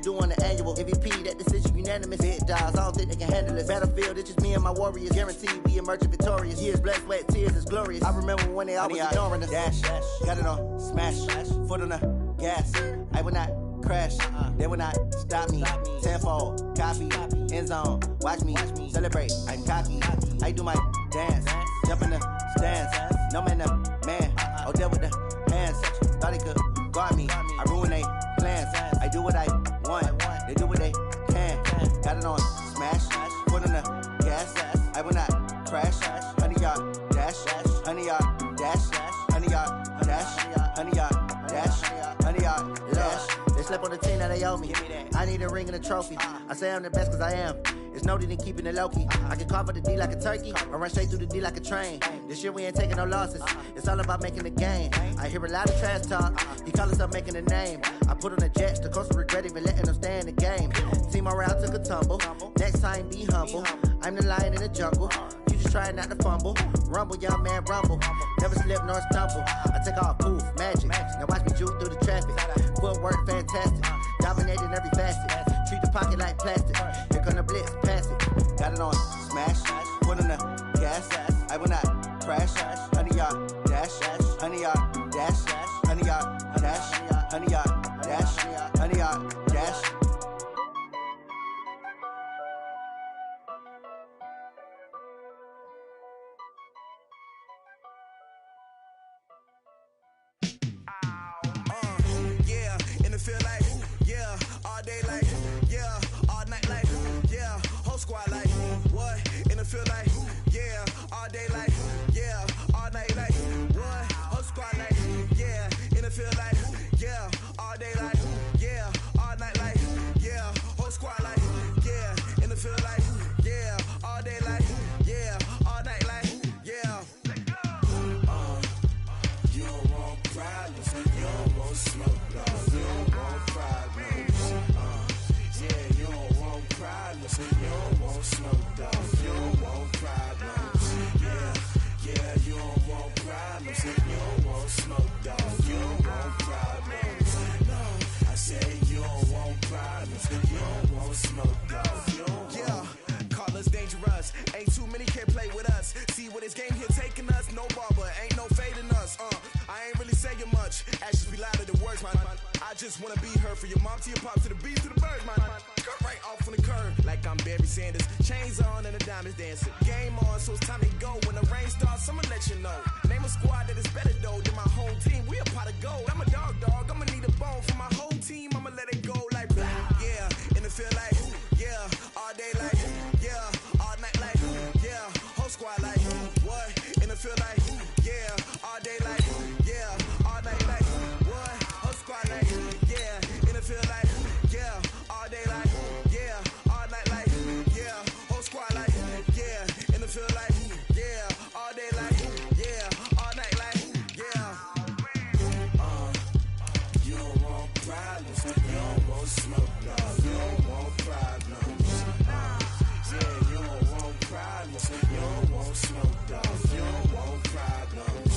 due on the annual. MVP, that decision unanimous. Big dogs, I don't think they can handle this. Battlefield, it's just me and my warriors. Guaranteed we emerging victorious. Years, blood, sweat, tears is glorious. I remember when they always ignoring us. Dash, got it on, smash, foot on the gas. I will not crash, they will not stop me. Tenfold, copy, end zone, watch me celebrate. I'm cocky, I do my dance, jump in the stands. No man, man, oh there with the hands. Thought he could guard me, I ruin they plans. I do what I want, they do what they can. Got it on smash, foot on the gas. I will not crash, 100-yard dash, 100-yard dash, 100-yard dash, 100-yard dash, 100-yard dash. They slept on the team that they owe me. I need a ring and a trophy. I say I'm the best cause I am. It's no need in keeping it low-key. I can carve up the D like a turkey or run straight through the D like a train. This year we ain't taking no losses. It's all about making the game. I hear a lot of trash talk. He call himself making a name. I put on the Jets. The coach will regret even letting them stay in the game. Team around took a tumble. Next time be humble. I'm the lion in the jungle. You just trying not to fumble. Rumble, young man, rumble. Never slip nor stumble. I take off, poof, magic. Now watch me juke through the traffic. Footwork fantastic. Dominating every facet. Treat the pocket like plastic. Here come the blitz, pass it. Got it on smash. Foot on the gas. I will not crash. 100-yard dash. 100-yard dash. 100-yard dash. 100-yard dash. 100-yard dash. Feel like, yeah, all day like, yeah, all night like, yeah, whole squad like, what? And it feel like, yeah, all day like, yeah, all night like, what? Whole squad like, yeah, and it feel like, yeah, all day like, yeah, all night like, yeah, whole squad like, yeah, and it feel like, yeah, all day like, yeah, all night like, yeah. You don't want problems, you don't want smoke, dog. You don't want problems. Yeah, you don't want problems. You don't want smoke, dog. You don't want problems. Yeah, you don't want problems. You don't want smoke, dog. You don't want problems. No, I say you don't want problems. You don't want smoke, dog. You don't want. Call us dangerous. Ain't too many can play with us. See what this game here taking us. No barber, ain't no fading us. I ain't really saying much. Actions be louder than words, man. I just wanna be heard from your mom to your pop to the bees to the birds, man. Cut right off on the curb like I'm Barry Sanders. Chains on and the diamonds dancing. Game on, so it's time to go. When the rain starts, I'ma let you know. Name a squad that is better though than my home team. We a pot of gold. I'm a dog. I'ma need a bone for my whole team. I'ma let it go like blah. Yeah, and it feel like yeah, all day like yeah, all night like yeah, whole squad like what? And it feel like yeah, all day like yeah, all night like what? Whole squad like yeah, and it feel like yeah, all day like yeah, all night like yeah, whole squad like yeah, and it feel like yeah, all day like yeah, all night like yeah. You don't want problems, you don't want smoke, dog. You don't want problems. Yeah, you don't want problems, you don't want smoke, dog. You don't want problems.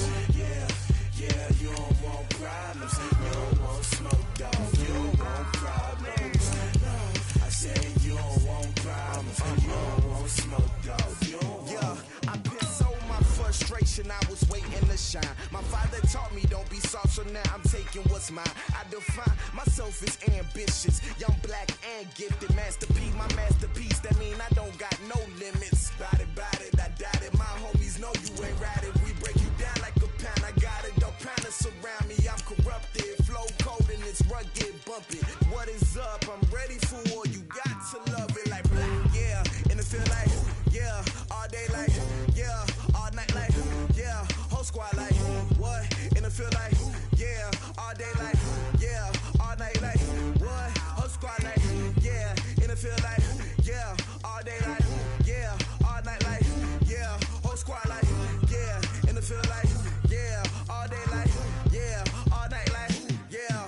Yeah, you don't want problems, you don't want smoke, dog. You don't want problems. No, I say you don't want problems, you don't want smoke, dog. You don't want. Yeah, I piss on my frustration, I was waiting to shine. My father taught me don't be soft, so now I'm taking what's mine. I define myself as ambitious, young, black, and gifted. Masterpiece, my masterpiece, that mean I don't got no limits. Bout it, I doubt it. My homies know you ain't ride it. We break you down like a pound, I got it. Don't pound to surround me, I'm corrupted. Flow cold and it's rugged, bumpy. What is up? I'm ready for war. You got to love it like black, yeah. And it feel like, yeah, all day like, yeah, all night like, yeah, whole squad like, what? And it feel like, yeah, all day like, yeah, all night like, what? Whole squad like, yeah, and it feel like, yeah, all day like, yeah, all night like, yeah, whole squad like, yeah, and it feel like, yeah, all day like, yeah, all night like, yeah.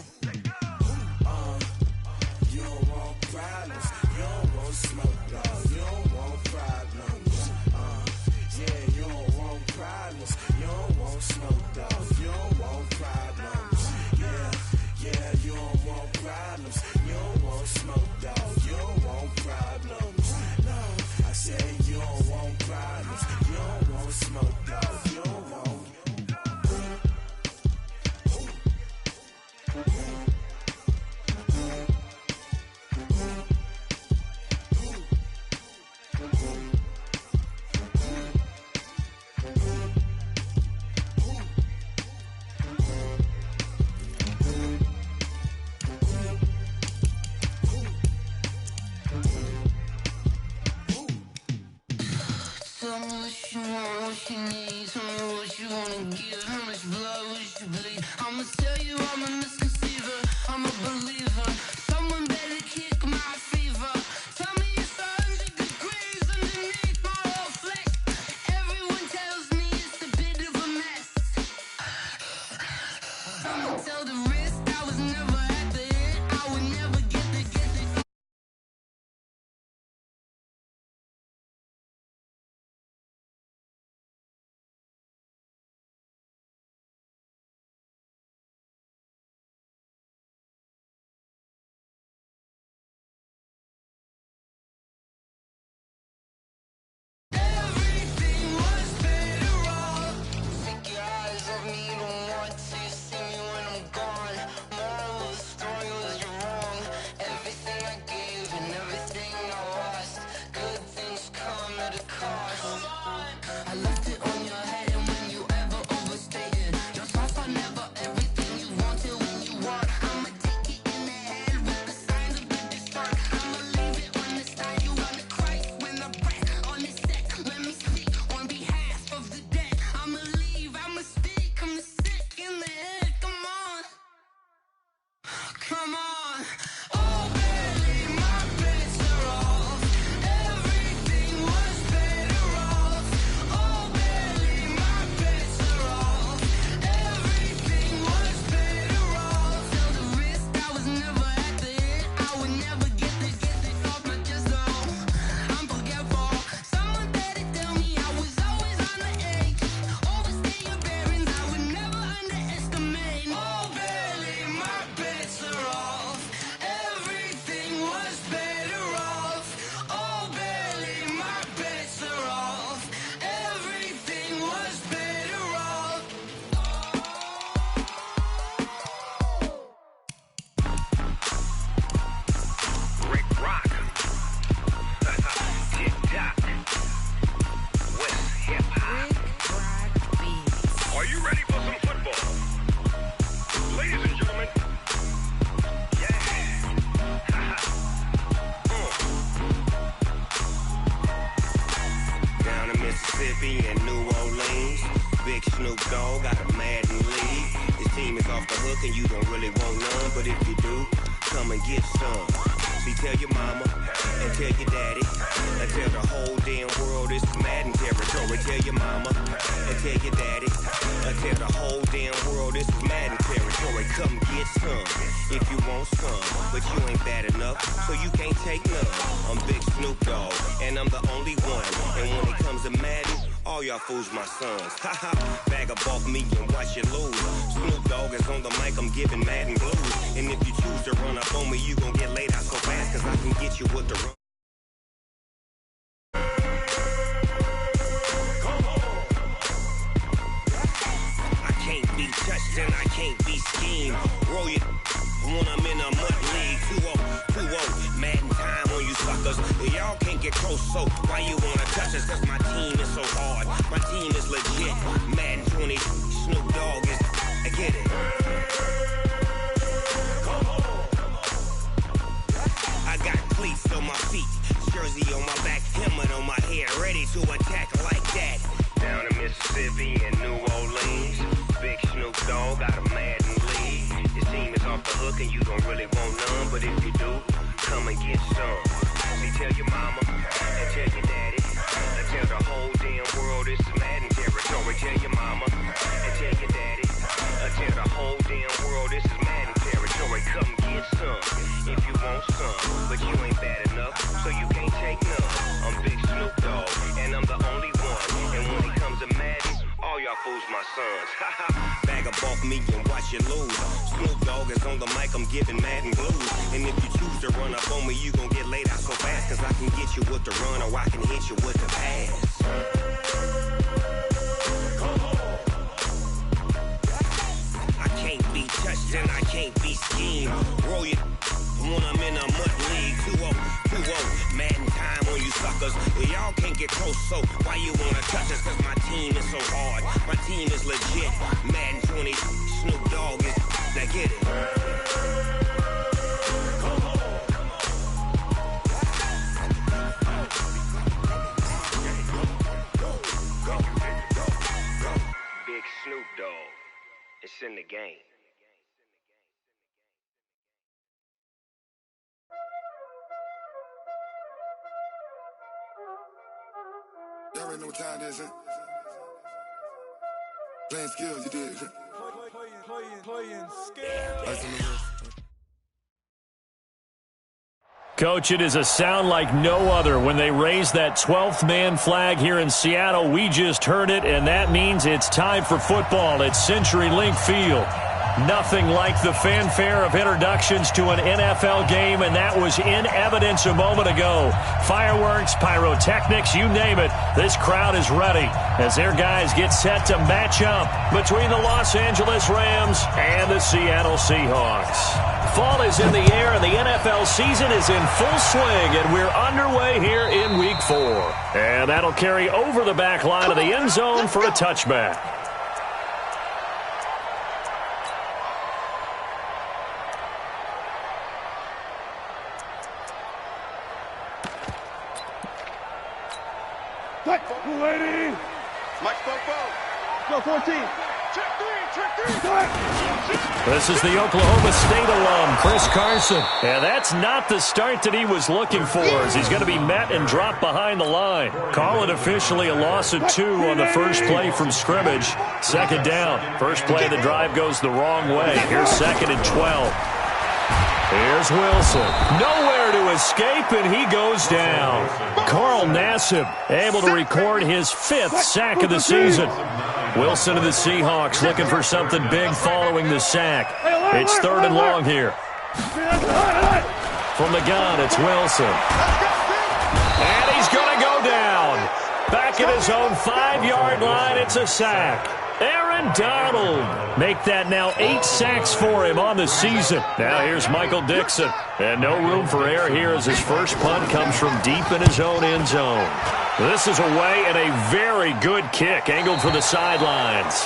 You don't want problems, you don't want all she needs. Tell me what you wanna give. How much blood would you bleed? I'ma tell you I'm a misconceiver. I'm a believer. Someone better kick my fever. Tell me it's 100 degrees underneath my whole flesh. Everyone tells me it's a bit of a mess. I'ma tell the rest I was never at the end. I would never get the everything was better off. Take your eyes off me, don't want to see me when I'm gone. Moral of the story was you're wrong. Everything I gave and everything I lost. Good things come at a cost. I left it on your head, and when you ever overstated your thoughts are never everything you wanted when you want. I'ma take it in the head with the signs of the distort. I'ma leave it on the side. You run the Christ when the breath on the set. Let me speak on behalf of the dead. I'ma leave, I'ma speak. I'm the sick in the head. Come on, come on. Oh, barely my bets are off. Everything was better off. Oh, barely my bets are off. Everything was better off. Tell the rest I was never at the end. I would never get this off my chest though. I'm forgetful. Someone better tell me I was always on the edge. Overstay your bearings, I would never underestimate. Oh, barely my bets are off. Everything was better off. Oh, barely my bets are off. Everything was better off. Rick Rock. Tick-tock. West hip-hop. Are you ready for some football? Ladies and gentlemen. Yeah. Down in Mississippi and New Orleans, Big Snoop Dogg got a Madden league. His team is off the hook and you don't really want none, but if you do, come and get some. See, tell your mama and tell your daddy and tell the whole damn world this is Madden territory. Tell your mama and tell your daddy and tell the whole damn world this is Madden territory. Come get some if you want some, but you ain't bad enough, so you can't take none. I'm Big Snoop Dogg and I'm the only one. And when it comes to Madden, all y'all fools my sons. Haha, bag up off me and watch you lose. Snoop Dogg is on the mic, I'm giving Madden blues. And if you choose to run up on me, you gon' get laid out so fast, cause I can get you with the run. I can't be touched and I can't be schemed. Roll it when I'm in a mud league. 2-0, Madden time on you suckers. Y'all can't get close, so why you wanna touch us? Cause my team is so hard, my team is legit. Madden 20, Snoop Dogg is, I get it. I got cleats on my feet, jersey on my back, helmet on my head, ready to attack like that. Down in Mississippi and New Orleans, Big Snoop Dogg got a Madden league. His team is off the hook and you don't really want none, but if you do, come and get some. See, tell your mama and tell your daddy and tell the whole damn world this is Madden territory. Tell your mama and tell your daddy and tell the whole damn world this is Madden territory. Come get some if you want some, but you ain't bad enough, so you can't take none. I'm Big Snoop Dogg and I'm the only one. And when it comes to Madden, all y'all fools my sons. Bag up off me and watch you lose. Snoop Dogg is on the mic, I'm giving Madden blues. And if you choose to run up on me, you gon' get laid out so fast, cause I can get you with the run or I can hit you with the pass. I can't be touched and I can't be schemed. Roll it when I'm in a mud league. 2-0, Madden time on you suckers. Y'all can't get close, so why you wanna touch us? Cause my team is so hard, my team is legit. Madden 20, Snoop Dogg is, now get it. Go. Y'all already know what time it is, huh? Playing skills, you did. Playing skills. Coach, it is a sound like no other when they raise that 12th man flag here in Seattle. We just heard it, and that means it's time for football at CenturyLink Field. Nothing like the fanfare of introductions to an NFL game, and that was in evidence a moment ago. Fireworks, pyrotechnics, you name it. This crowd is ready as their guys get set to match up between the Los Angeles Rams and the Seattle Seahawks. Fall is in the air, and the NFL season is in full swing, and we're underway here in Week 4. And that'll carry over the back line of the end zone for a touchback. Lady. Mike Go 14. Check three. This is the Oklahoma State alum, Chris Carson. And that's not the start that he was looking for, as he's going to be met and dropped behind the line. Call it officially a loss of 2 on the first play from scrimmage. Second down. First play of the drive goes the wrong way. Here's 2nd and 12. Here's Wilson. Nowhere to escape, and he goes down. Carl Nassib able to record his 5th sack of the season. Wilson of the Seahawks looking for something big following the sack. It's 3rd and long here. From the gun, it's Wilson. And he's going to go down. Back at his own 5-yard line, it's a sack. Aaron Donald make that now 8 sacks for him on the season. Now here's Michael Dixon. And no room for error here as his first punt comes from deep in his own end zone. This is away and a very good kick angled for the sidelines.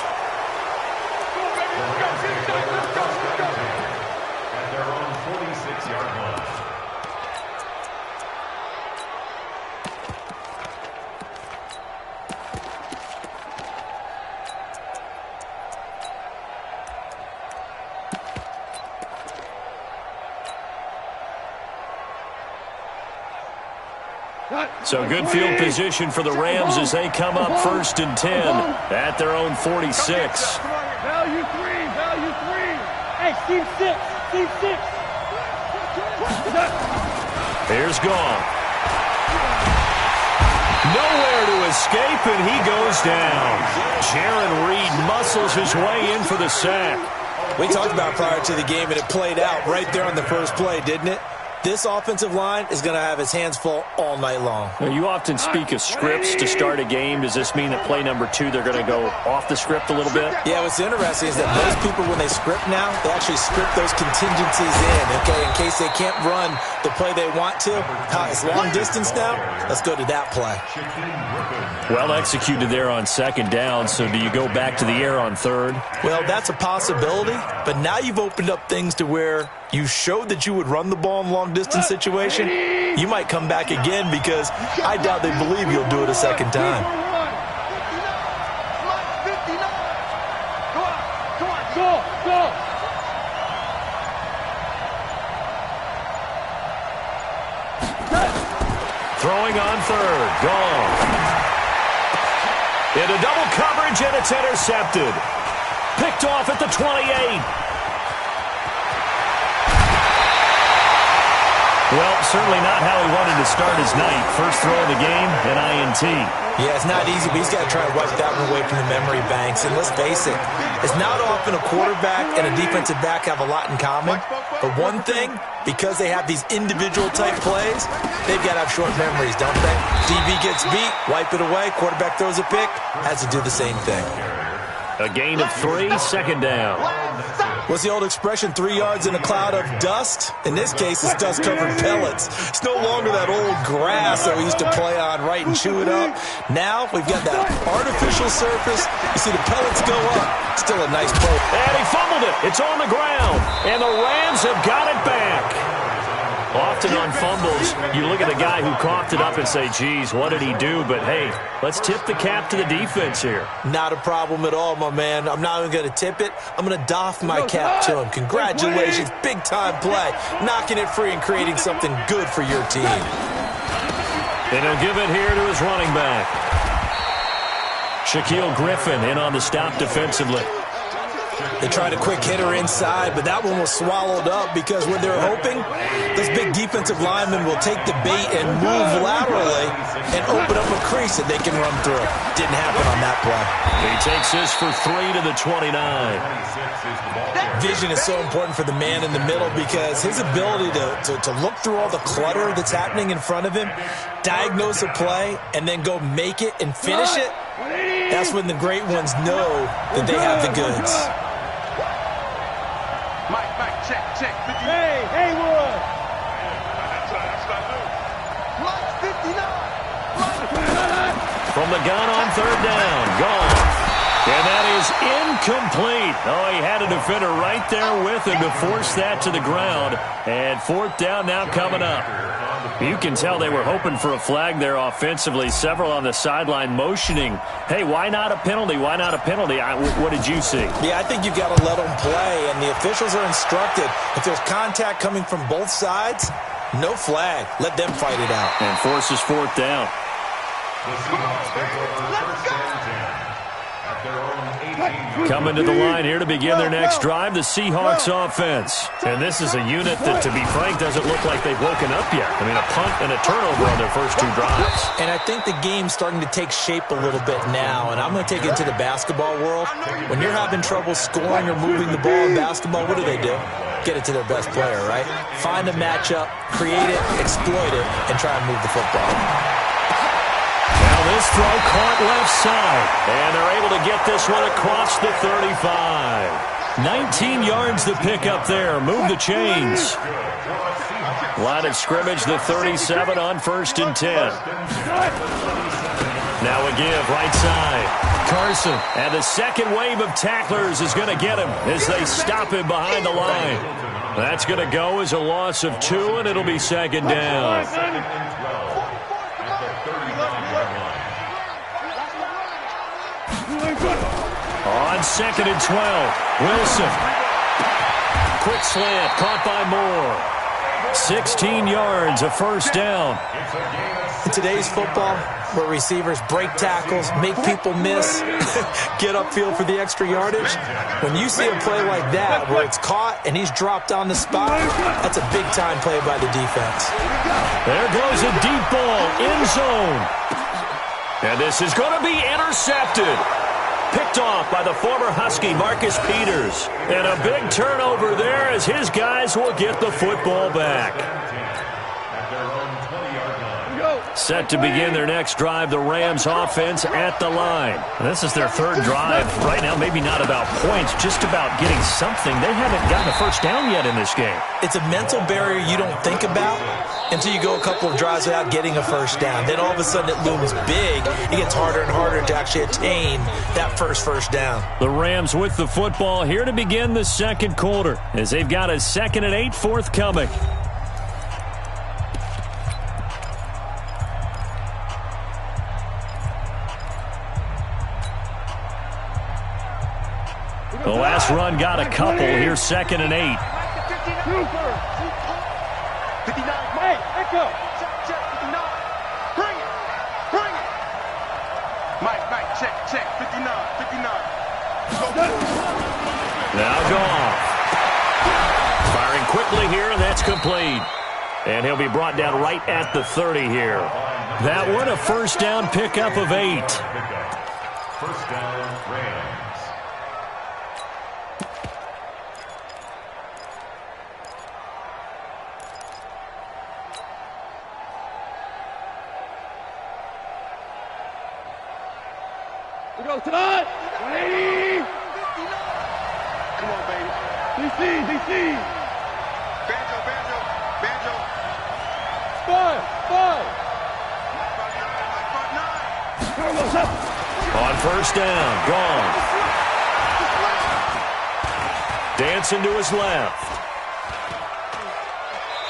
At their own 46-yard line. So good field position for the Rams as they come up 1st and 10 at their own 46. Value 3. Hey, team 6. Here's Gone. Nowhere to escape, and he goes down. Jaron Reed muscles his way in for the sack. We talked about prior to the game, and it played out right there on the first play, didn't it? This offensive line is going to have his hands full all night long. Now, you often speak of scripts to start a game. Does this mean that play number 2, they're going to go off the script a little bit? Yeah, what's interesting is that most people, when they script now, they actually script those contingencies in, okay, in case they can't run the play they want to. It's long distance now. Let's go to that play. Well executed there on 2nd down, so do you go back to the air on 3rd? Well, that's a possibility, but now you've opened up things to where you showed that you would run the ball in long-distance situation. You might come back again because I doubt they believe you'll do it a second time. Go. Throwing on 3rd. Gone. Into double coverage, and it's intercepted. Picked off at the 28. Well, certainly not how he wanted to start his night. First throw of the game, an INT. Yeah, it's not easy, but he's got to try to wipe that one away from the memory banks. And let's face it, it's not often a quarterback and a defensive back have a lot in common. But one thing, because they have these individual type plays, they've got to have short memories, don't they? DB gets beat, wipe it away, quarterback throws a pick, has to do the same thing. A gain of 3, 2nd down. What's the old expression, 3 yards in a cloud of dust? In this case, it's dust-covered pellets. It's no longer that old grass that we used to play on, right, and chew it up. Now we've got that artificial surface. You see the pellets go up. Still a nice play. And he fumbled it. It's on the ground. And the Rams have got it back. Often on fumbles, you look at the guy who coughed it up and say, geez, what did he do? But, hey, let's tip the cap to the defense here. Not a problem at all, my man. I'm not even going to tip it. I'm going to doff my cap to him. Congratulations. Big-time play. Knocking it free and creating something good for your team. And he'll give it here to his running back. Shaquille Griffin in on the stop defensively. They tried a quick hitter inside, but that one was swallowed up because when they're hoping, those big defensive linemen will take the bait and move laterally and open up a crease that they can run through. Didn't happen on that play. He takes this for 3 to the 29. Vision is so important for the man in the middle because his ability to look through all the clutter that's happening in front of him, diagnose a play, and then go make it and finish it, that's when the great ones know that they have the goods. Mike, check. Hey, Haywood! From the gun on third down, gone. And that is incomplete. Oh, he had a defender right there with him to force that to the ground. And fourth down now coming up. You can tell they were hoping for a flag there offensively. Several on the sideline motioning, hey, why not a penalty? Why not a penalty? What did you see? Yeah, I think you've got to let them play, and the officials are instructed. If there's contact coming from both sides, no flag. Let them fight it out. And forces fourth down. Coming to the line here to begin their next drive, the Seahawks offense. And this is a unit that, to be frank, doesn't look like they've woken up yet. I mean, a punt and a turnover on their first two drives. And I think the game's starting to take shape a little bit now, and I'm going to take it to the basketball world. When you're having trouble scoring or moving the ball in basketball, what do? Get it to their best player, right? Find a matchup, create it, exploit it, and try and move the football. Now this throw caught left side, and they're able to get this one across the 35. 19 yards to pick up there. Move the chains. Line of scrimmage, the 37 on 1st and 10. Now a give, right side. Carson, and the second wave of tacklers is going to get him as they stop him behind the line. That's going to go as a loss of 2, and it'll be second down. On 2nd and 12, Wilson. Quick slant, caught by Moore. 16 yards, a first down. In today's football, where receivers break tackles, make people miss, get upfield for the extra yardage, when you see a play like that where it's caught and he's dropped on the spot, that's a big-time play by the defense. There goes a deep ball, end zone. And this is going to be intercepted. Picked off by the former Husky, Marcus Peters. And a big turnover there as his guys will get the football back. Set to begin their next drive, the Rams offense at the line. This is their third drive. Right now, maybe not about points, just about getting something. They haven't gotten a first down yet in this game. It's a mental barrier you don't think about until you go a couple of drives without getting a first down. Then all of a sudden it looms big. It gets harder and harder to actually attain that first down. The Rams with the football here to begin the second quarter as they've got a 2nd and 8 forthcoming. The last run got a couple. Here's 2nd and 8. 59. Mike, echo. Check, 59. Bring it. Mike, check, 59. Now Goff. Firing quickly here, and that's complete. And he'll be brought down right at the 30 here. That one, a first down pickup of 8. First down, Rams. We go, Todd. 180. Come on, baby. DC. Banjo. 5. On first down, gone. Dancing to his left.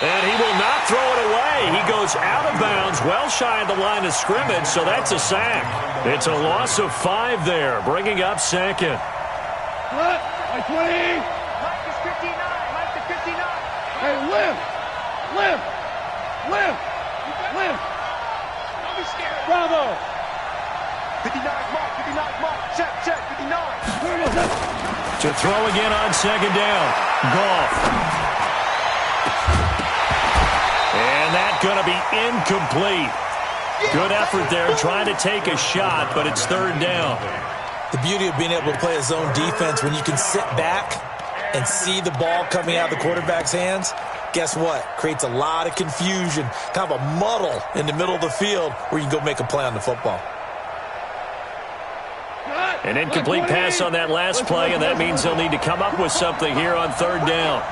And he will not throw it away. He goes out of bounds, well shy of the line of scrimmage, so that's a sack. It's a loss of 5 there, bringing up 2nd. What? 20. Mike is 59. Hey, lift. Don't be scared. Bravo. 59, Mike, 59. Check, 59. To throw again on second down. Goff. And that's going to be incomplete. Good effort there, trying to take a shot, but it's third down. The beauty of being able to play a zone defense when you can sit back and see the ball coming out of the quarterback's hands, guess what? Creates a lot of confusion, kind of a muddle in the middle of the field where you can go make a play on the football. An incomplete pass on that last play, and that means they'll need to come up with something here on third down.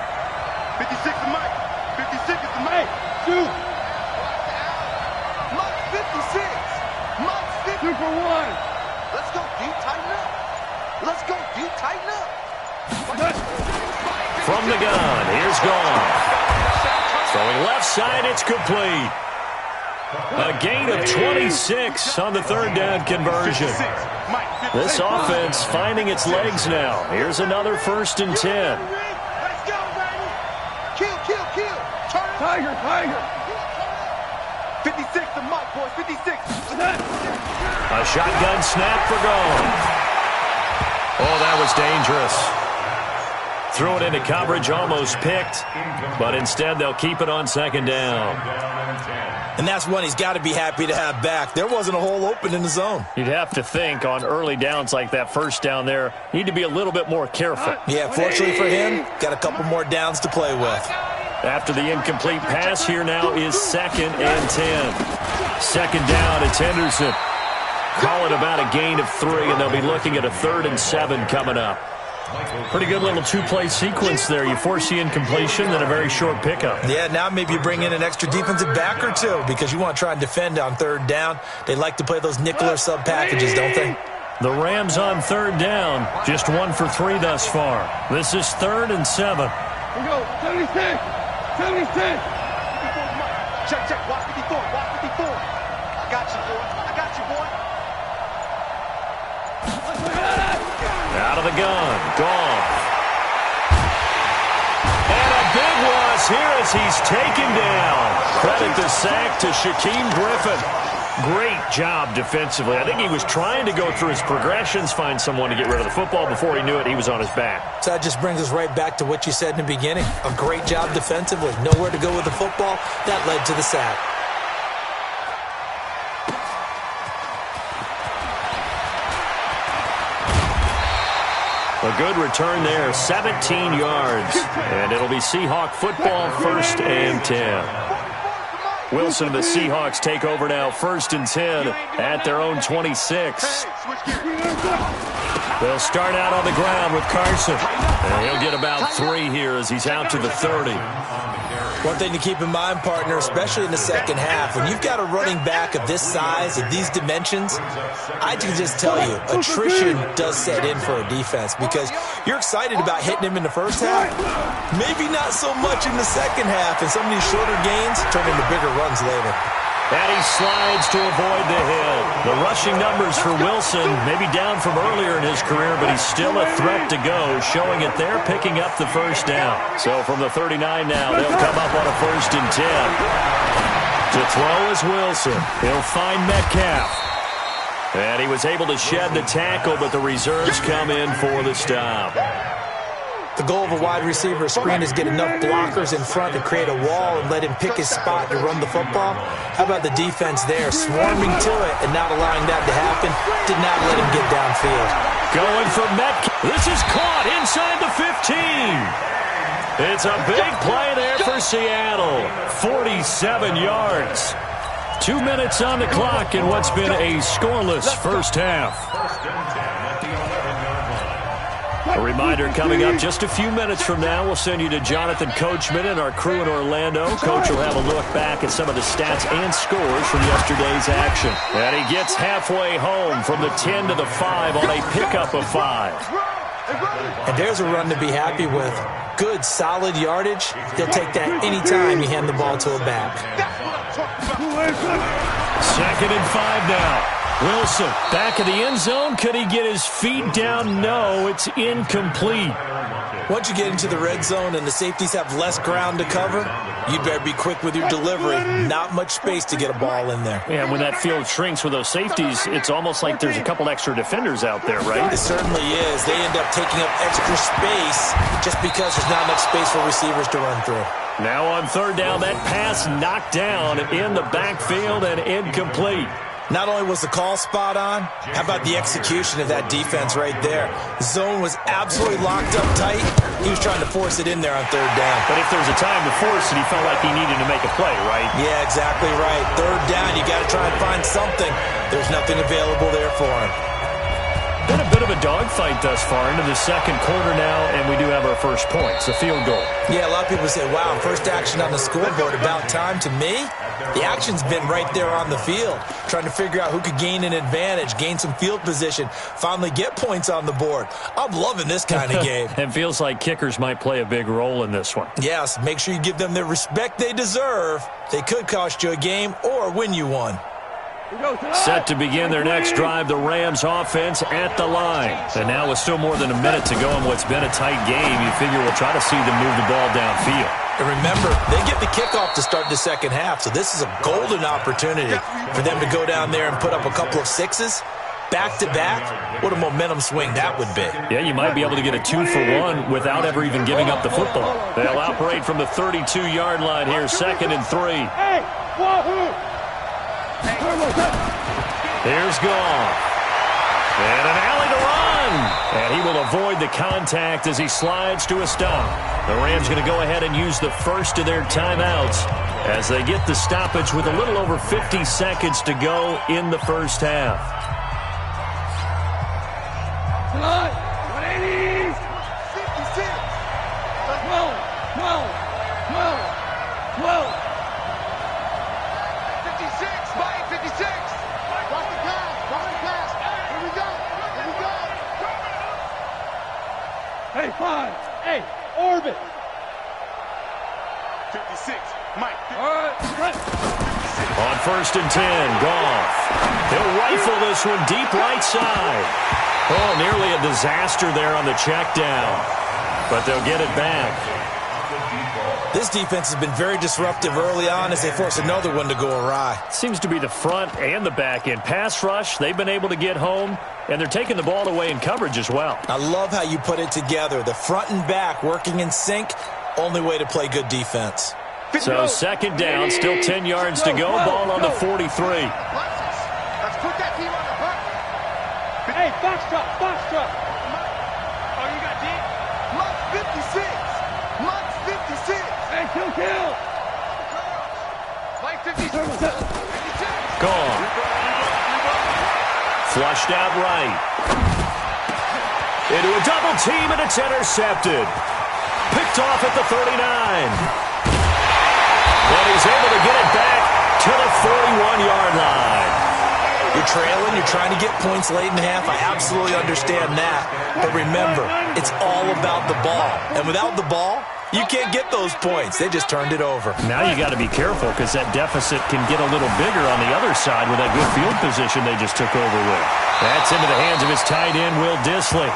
56 is Mike. 56 is Mike. Shoot. Mike 56. Mike 50. 2 for 1. Let's go, D. Tighten up. Let's go, D. Tighten up. From the gun, here's Goff. Throwing left side, it's complete. A gain of 26 on the third down conversion. This offense finding its legs now. Here's another 1st and 10. Let's go, baby. Kill. Turn it. Tiger. 56 to Mike, boys. 56. A shotgun snap for Goff. Oh, that was dangerous. Threw it into coverage, almost picked, but instead they'll keep it on second down. And that's one he's got to be happy to have back. There wasn't a hole open in the zone. You'd have to think on early downs like that first down there, need to be a little bit more careful. Yeah, fortunately for him, got a couple more downs to play with. After the incomplete pass, here now is 2nd and 10. Second down, it's Henderson. Call it about a gain of 3, and they'll be looking at a 3rd and 7 coming up. Pretty good little two-play sequence there. You force the incompletion, then a very short pickup. Yeah, now maybe you bring in an extra defensive back or two because you want to try and defend on third down. They like to play those nickel or sub packages, don't they? The Rams on third down, just 1 for 3 thus far. This is 3rd and 7. We go. 76. 76. Check. Watch 54. I got you, boy. Out of the gun, Goff. And a big loss here as he's taken down. Credit the sack to Shaquem Griffin. Great job defensively. I think he was trying to go through his progressions, find someone to get rid of the football. Before he knew it, he was on his back. So that just brings us right back to what you said in the beginning. A great job defensively. Nowhere to go with the football. That led to the sack. A good return there, 17 yards. And it'll be Seahawk football, 1st and 10. Wilson and the Seahawks take over now, 1st and 10 at their own 26. They'll start out on the ground with Carson. And he'll get about 3 here as he's out to the 30. One thing to keep in mind, partner, especially in the second half, when you've got a running back of this size, of these dimensions, I can just tell you, attrition does set in for a defense because you're excited about hitting him in the first half. Maybe not so much in the second half, and some of these shorter gains turn into bigger runs later. And he slides to avoid the hit. The rushing numbers for Wilson, maybe down from earlier in his career, but he's still a threat to go, showing it there, picking up the first down. So from the 39 now, they'll come up on a 1st and 10. To throw is Wilson. He'll find Metcalf. And he was able to shed the tackle, but the reserves come in for the stop. The goal of a wide receiver screen is get enough blockers in front to create a wall and let him pick his spot to run the football. How about the defense there, swarming to it and not allowing that to happen? Did not let him get downfield. Going for Metcalf. This is caught inside the 15. It's a big play there for Seattle. 47 yards. 2 minutes on the clock in what's been a scoreless first half. A reminder coming up just a few minutes from now, we'll send you to Jonathan Coachman and our crew in Orlando. Coach will have a look back at some of the stats and scores from yesterday's action. And he gets halfway home from the 10 to the 5 on a pickup of 5. And there's a run to be happy with. Good, solid yardage. He'll take that anytime you hand the ball to a back. 2nd and 5 now. Wilson, back of the end zone. Could he get his feet down? No, it's incomplete. Once you get into the red zone and the safeties have less ground to cover, you'd better be quick with your delivery. Not much space to get a ball in there. Yeah, when that field shrinks with those safeties, it's almost like there's a couple extra defenders out there, right? It certainly is. They end up taking up extra space just because there's not enough space for receivers to run through. Now on third down, that pass knocked down in the backfield and incomplete. Not only was the call spot on, how about the execution of that defense right there? The zone was absolutely locked up tight. He was trying to force it in there on third down. But if there's a time to force it, he felt like he needed to make a play, right? Yeah, exactly right. Third down, you got to try and find something. There's nothing available there for him. Been a bit of a dogfight thus far into the second quarter now, and we do have our first points, a field goal. Yeah, a lot of people say, wow, first action on the scoreboard, about time. To me, the action's been right there on the field, trying to figure out who could gain an advantage, gain some field position, finally get points on the board. I'm loving this kind of game. It feels like kickers might play a big role in this one. Yes, make sure you give them the respect they deserve. They could cost you a game or win you one. Set to begin their next drive, the Rams offense at the line. And now with still more than a minute to go in what's been a tight game, you figure we'll try to see them move the ball downfield. And remember, they get the kickoff to start the second half, so this is a golden opportunity for them to go down there and put up a couple of sixes. Back-to-back, what a momentum swing that would be. Yeah, you might be able to get a 2-for-1 without ever even giving up the football. They'll operate from the 32-yard line here, 2nd and 3. Here's Goff. And an alley to run. And he will avoid the contact as he slides to a stop. The Rams going to go ahead and use the first of their timeouts as they get the stoppage with a little over 50 seconds to go in the first half. 180. 56. 12. 56. Mike, 56. Watch the pass. Here we go. Hey, 5. Hey, orbit. 56. Mike. All right. On 1st and 10, Goff. He'll rifle this one deep right side. Oh, nearly a disaster there on the check down. But they'll get it back. This defense has been very disruptive early on as they force another one to go awry. Seems to be the front and the back end. Pass rush, they've been able to get home, and they're taking the ball away in coverage as well. I love how you put it together. The front and back working in sync, only way to play good defense. So 2nd down, still 10 yards to go. Ball on the 43. Let's put that team on the hunt. Hey, box truck. Oh, you got deep? Mike 56. Hey, kill. Mike 56. Gone. Flushed out right. Into a double team, and it's intercepted. Picked off at the 39. But he's able to get it back to the 41-yard line. You're trailing, you're trying to get points late in the half. I absolutely understand that. But remember, it's all about the ball. And without the ball, you can't get those points. They just turned it over. Now you got to be careful because that deficit can get a little bigger on the other side with that good field position they just took over with. That's into the hands of his tight end, Will Dissly.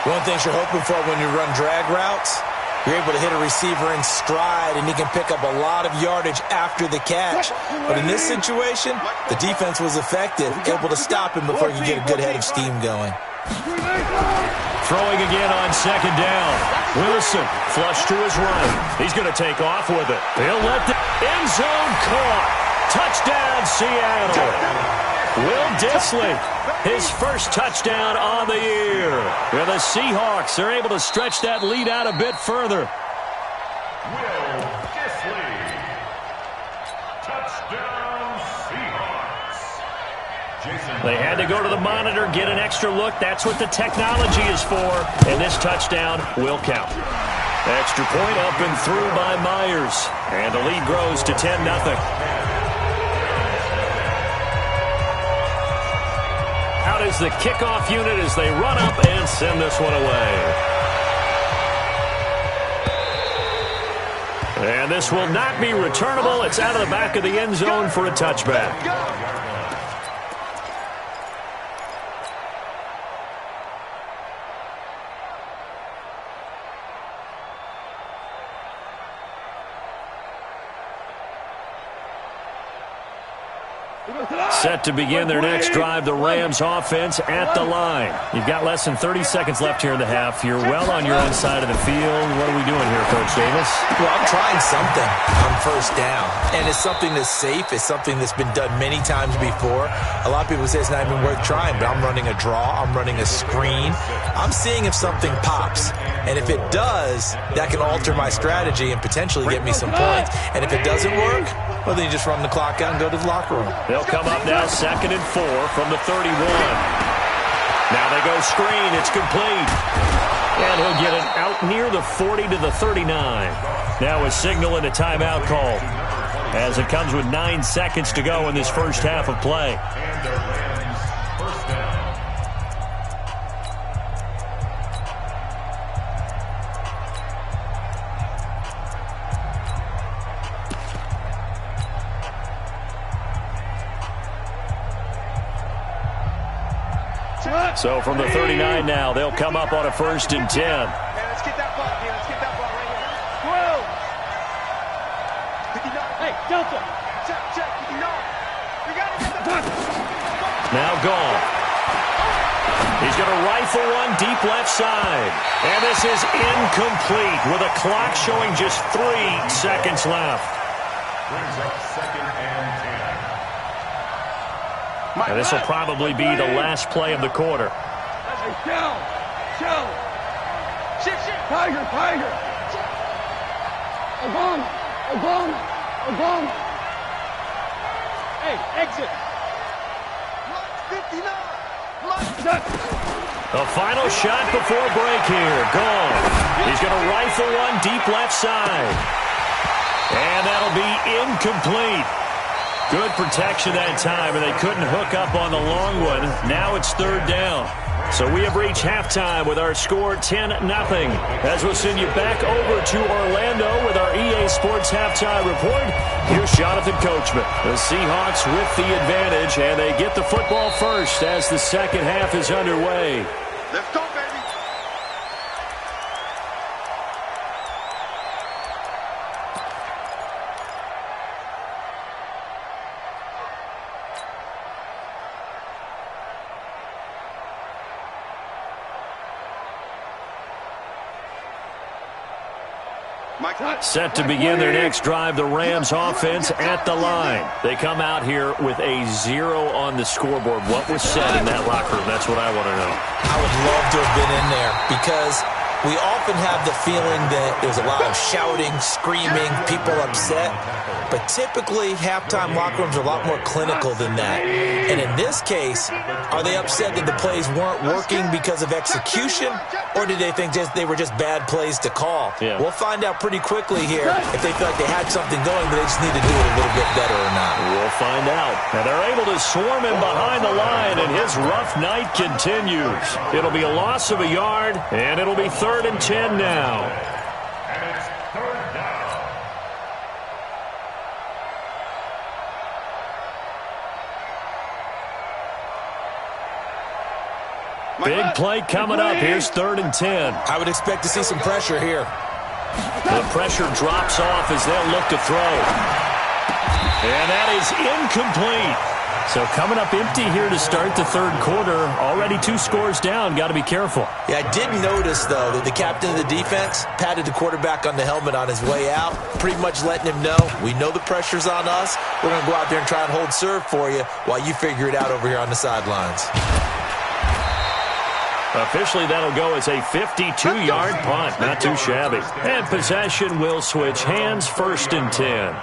One thing you're hoping for when you run drag routes, you're able to hit a receiver in stride, and he can pick up a lot of yardage after the catch. But in this situation, the defense was effective, able to stop him before he could get a good head of steam going. Throwing again on 2nd down. Wilson flush to his right. He's going to take off with it. He'll let the end zone caught. Touchdown, Seattle. Will Dissly, his first touchdown on the year. And the Seahawks are able to stretch that lead out a bit further. Will Dissly. Touchdown, Seahawks. They had to go to the monitor, get an extra look. That's what the technology is for. And this touchdown will count. Extra point up and through by Myers. And the lead grows to 10-0. Out is the kickoff unit as they run up and send this one away. And this will not be returnable. It's out of the back of the end zone for a touchback. Set to begin their next drive, the Rams offense at the line. You've got less than 30 seconds left here in the half. You're well on your own side of the field. What are we doing here, Coach Davis? Well, I'm trying something on first down, and it's something that's safe. It's something that's been done many times before. A lot of people say it's not even worth trying, but I'm running a draw. I'm running a screen. I'm seeing if something pops, and if it does, that can alter my strategy and potentially get me some points. And if it doesn't work, well, then you just run the clock out and go to the locker room. They'll come up now 2nd and 4 from the 31. Now they go screen. It's complete. And he'll get it out near the 40 to the 39. Now a signal and a timeout call as it comes with 9 seconds to go in this first half of play. So from the 39 now, they'll come up on a 1st and 10. Let's get that ball here. Let's get that ball right here. 12. Hey, Delta. Check. 59. We got to get the ball. Now gone. He's going to rifle one deep left side. And this is incomplete with a clock showing just 3 seconds left. Brings up 2nd and 10. And this will probably be the last play of the quarter. Show. Shit. Tiger. Obama. Hey, exit. 59. The final shot before break here. Gone. He's going to rifle one deep left side. And that'll be incomplete. Good protection that time, and they couldn't hook up on the long one. Now it's 3rd down. So we have reached halftime with our score 10-0. As we'll send you back over to Orlando with our EA Sports halftime report, here's Jonathan Coachman. The Seahawks with the advantage, and they get the football first as the second half is underway. Let's go, baby. Set to begin their next drive, the Rams offense at the line. They come out here with a 0 on the scoreboard. What was said in that locker room? That's what I want to know. I would love to have been in there because we often have the feeling that there's a lot of shouting, screaming, people upset. But typically, halftime locker rooms are a lot more clinical than that. And in this case, are they upset that the plays weren't working because of execution? Or did they think they were just bad plays to call? Yeah. We'll find out pretty quickly here if they feel like they had something going, but they just need to do it a little bit better or not. We'll find out. And they're able to swarm him behind the line, and his rough night continues. It'll be a loss of a yard, and it'll be 3rd and 10 now. And it's 3rd down. Big play coming up. Here's 3rd and 10. I would expect to see some pressure here. The pressure drops off as they'll look to throw. And that is incomplete. So coming up empty here to start the 3rd quarter. Already 2 scores down. Got to be careful. Yeah, I did notice, though, that the captain of the defense patted the quarterback on the helmet on his way out, pretty much letting him know, we know the pressure's on us. We're going to go out there and try and hold serve for you while you figure it out over here on the sidelines. Officially, that'll go as a 52-yard punt. Not too shabby. And possession will switch hands, 1st and 10.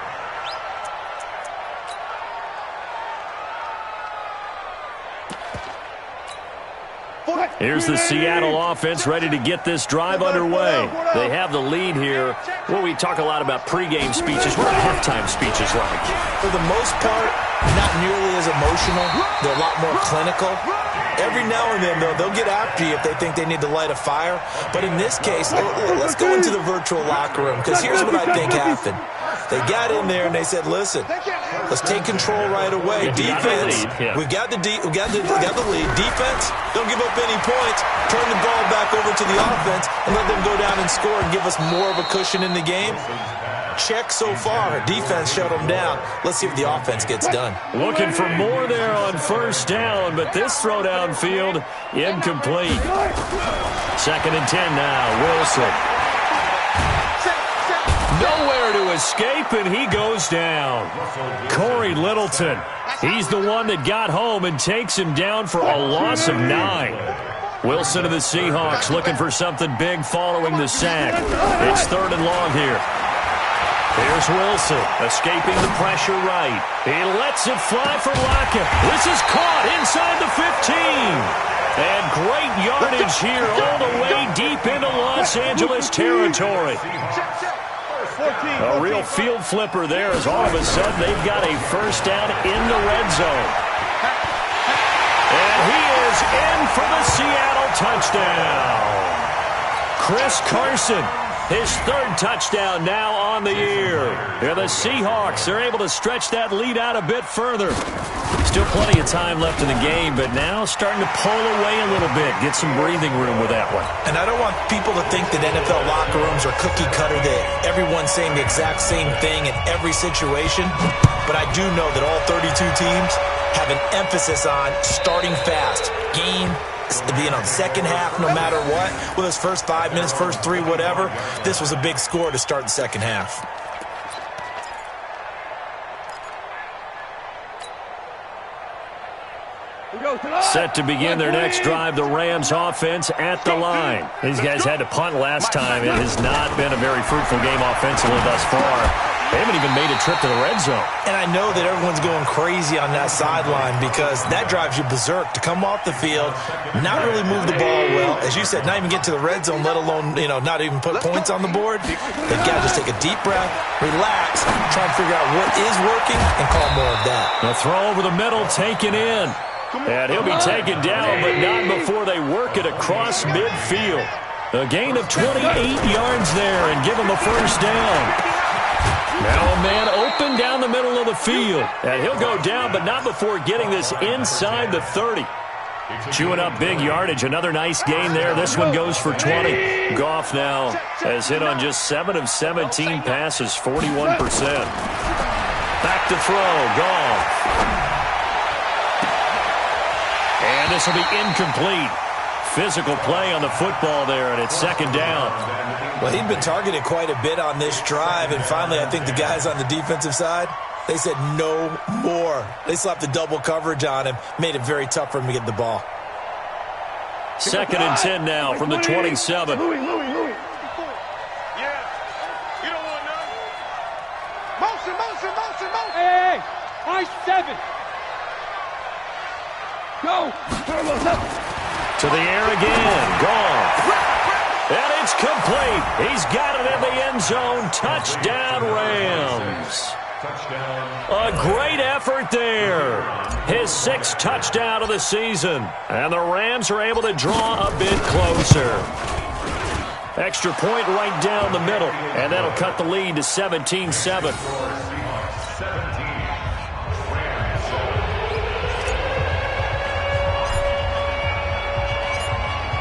Here's the Seattle offense ready to get this drive underway. They have the lead here. Well, we talk a lot about pregame speeches. What are halftime speeches like? For the most part, not nearly as emotional. They're a lot more clinical. Every now and then, though, they'll get after you if they think they need to light a fire. But in this case, let's go into the virtual locker room, because here's what I think happened. They got in there and they said, listen, let's take control right away. Defense, we've got the lead. Defense, don't give up any points. Turn the ball back over to the offense and let them go down and score and give us more of a cushion in the game. check so far. Defense shut them down. Let's see if the offense gets done. Looking for more there on first down, but this throw downfield, incomplete. 2nd and 10 now, Wilson. Nowhere to escape, and he goes down. Corey Littleton, he's the one that got home and takes him down for a loss of 9. Wilson of the Seahawks looking for something big following the sack. It's 3rd and long here. Here's Wilson, escaping the pressure right. He lets it fly for Lockett. This is caught inside the 15. And great yardage here all the way deep into Los Angeles territory. A real field flipper there as all of a sudden they've got a first down in the red zone. And he is in for the Seattle touchdown. Chris Carson, his 3rd touchdown now on the year. And the Seahawks are able to stretch that lead out a bit further. Still plenty of time left in the game, but now starting to pull away a little bit. Get some breathing room with that one. And I don't want people to think that NFL locker rooms are cookie cutter, that everyone's saying the exact same thing in every situation. But I do know that all 32 teams have an emphasis on starting fast. Game, second half, no matter what. Whether it's first 5 minutes, first 3, whatever. This was a big score to start the second half. Set to begin their next drive, the Rams offense at the line. These guys had to punt last time. It has not been a very fruitful game offensively thus far. They haven't even made a trip to the red zone. And I know that everyone's going crazy on that sideline because that drives you berserk to come off the field, not really move the ball well. As you said, not even get to the red zone, let alone, not even put points on the board. They've got to just take a deep breath, relax, try and figure out what is working, and call more of that. The throw over the middle taken in. And he'll be taken down, but not before they work it across midfield. A gain of 28 yards there and give him a first down. Now a man open down the middle of the field. And he'll go down, but not before getting this inside the 30. Chewing up big yardage. Another nice gain there. This one goes for 20. Goff now has hit on just 7 of 17 passes, 41%. Back to throw. Goff. And this will be incomplete. Physical play on the football there, and it's 2nd down. Well, he'd been targeted quite a bit on this drive, and finally I think the guys on the defensive side, they said no more. They slapped the double coverage on him, made it very tough for him to get the ball. 2nd and 10 now from the 27. Yeah, you don't want none. Motion. Hey, I-7. Go. To the air again. Goff. And it's complete. He's got it in the end zone. Touchdown, Rams. A great effort there. His 6th touchdown of the season. And the Rams are able to draw a bit closer. Extra point right down the middle. And that'll cut the lead to 17-7.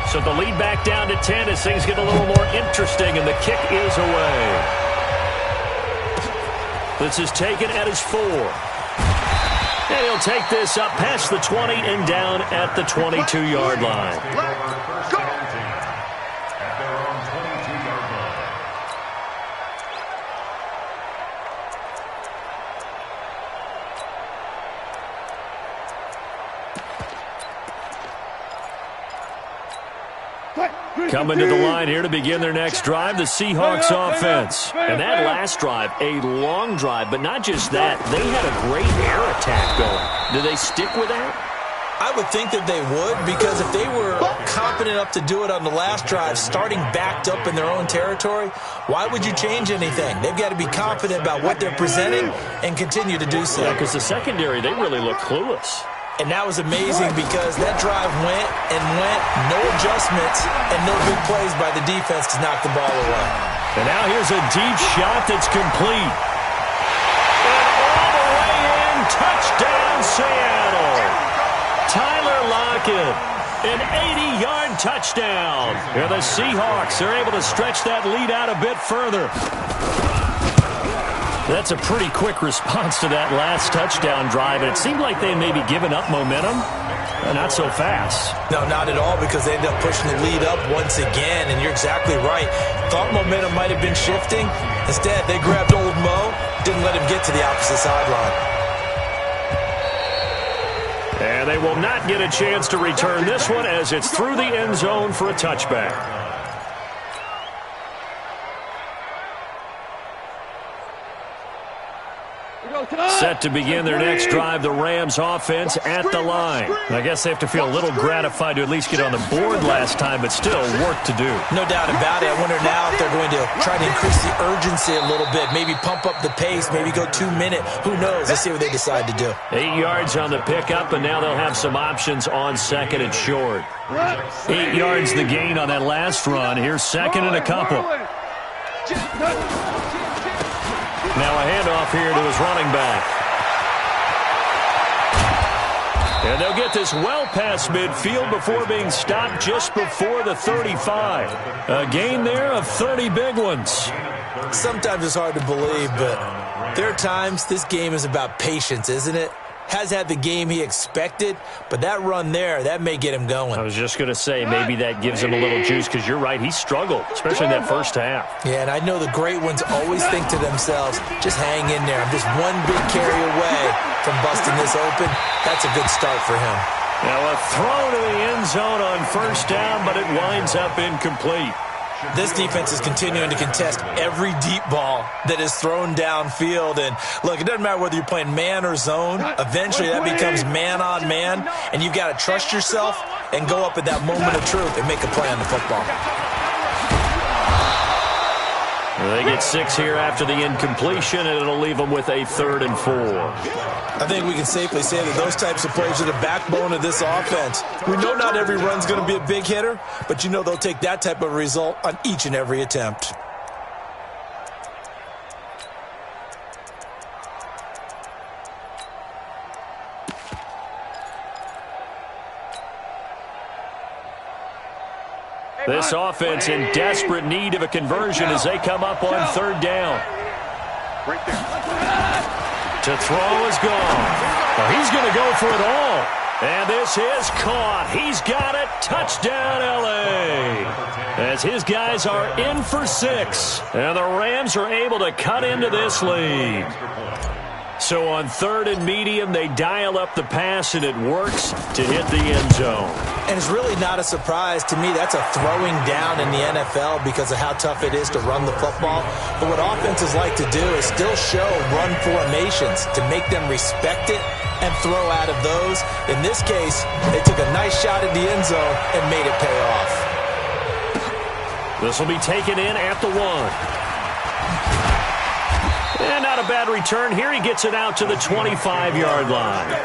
So the lead back down to 10 as things get a little more interesting, and the kick is away. This is taken at his 4. And he'll take this up past the 20 and down at the 22-yard line. Coming to the line here to begin their next drive, the Seahawks offense. And that last drive, a long drive, but not just that. They had a great air attack going. Do they stick with that? I would think that they would, because if they were confident enough to do it on the last drive, starting backed up in their own territory, why would you change anything? They've got to be confident about what they're presenting and continue to do so. Yeah, because the secondary, they really look clueless. And that was amazing because that drive went and went, no adjustments, and no big plays by the defense to knock the ball away. And now here's a deep shot that's complete. And all the way in, touchdown Seattle. Tyler Lockett, an 80-yard touchdown. And the Seahawks are able to stretch that lead out a bit further. That's a pretty quick response to that last touchdown drive, and it seemed like they had maybe given up momentum. Not so fast. No, not at all, because they ended up pushing the lead up once again, and you're exactly right. Thought momentum might have been shifting. Instead, they grabbed old Mo, didn't let him get to the opposite sideline. And they will not get a chance to return this one as it's through the end zone for a touchback. Set to begin their next drive, the Rams offense at the line. I guess they have to feel a little gratified to at least get on the board last time, but still work to do. No doubt about it. I wonder now if they're going to try to increase the urgency a little bit, maybe pump up the pace, maybe go 2 minute. Who knows? Let's see what they decide to do. 8 yards on the pickup, and now they'll have some options on second and short. 8 yards the gain on that last run. Here's second and a couple. Now a handoff here to his running back. And they'll get this well past midfield before being stopped just before the 35. A gain there of 30 big ones. Sometimes it's hard to believe, but there are times this game is about patience, isn't it? Has had the game he expected, but that run there, that may get him going. I was just going to say, maybe that gives him a little juice, because you're right, he struggled, especially in that first half. Yeah, and I know the great ones always think to themselves, just hang in there. I'm just one big carry away from busting this open. That's a good start for him. Now a throw to the end zone on first down, but it winds up incomplete. This defense is continuing to contest every deep ball that is thrown downfield. And, look, it doesn't matter whether you're playing man or zone. Eventually that becomes man on man, and you've got to trust yourself and go up at that moment of truth and make a play on the football. They get 6 here after the incompletion, and it'll leave them with a 3rd and 4. I think we can safely say that those types of plays are the backbone of this offense. We know not every run's going to be a big hitter, but you know they'll take that type of result on each and every attempt. This offense in desperate need of a conversion as they come up on 3rd down. Right there. To throw is gone. Well, he's going to go for it all. And this is caught. He's got it. Touchdown, L.A. As his guys are in for 6. And the Rams are able to cut into this lead. So on 3rd and medium, they dial up the pass, and it works to hit the end zone. And it's really not a surprise to me. That's a throwing down in the NFL because of how tough it is to run the football. But what offenses like to do is still show run formations to make them respect it and throw out of those. In this case, they took a nice shot at the end zone and made it pay off. This will be taken in at the 1. And not a bad return here. He gets it out to the 25-yard line.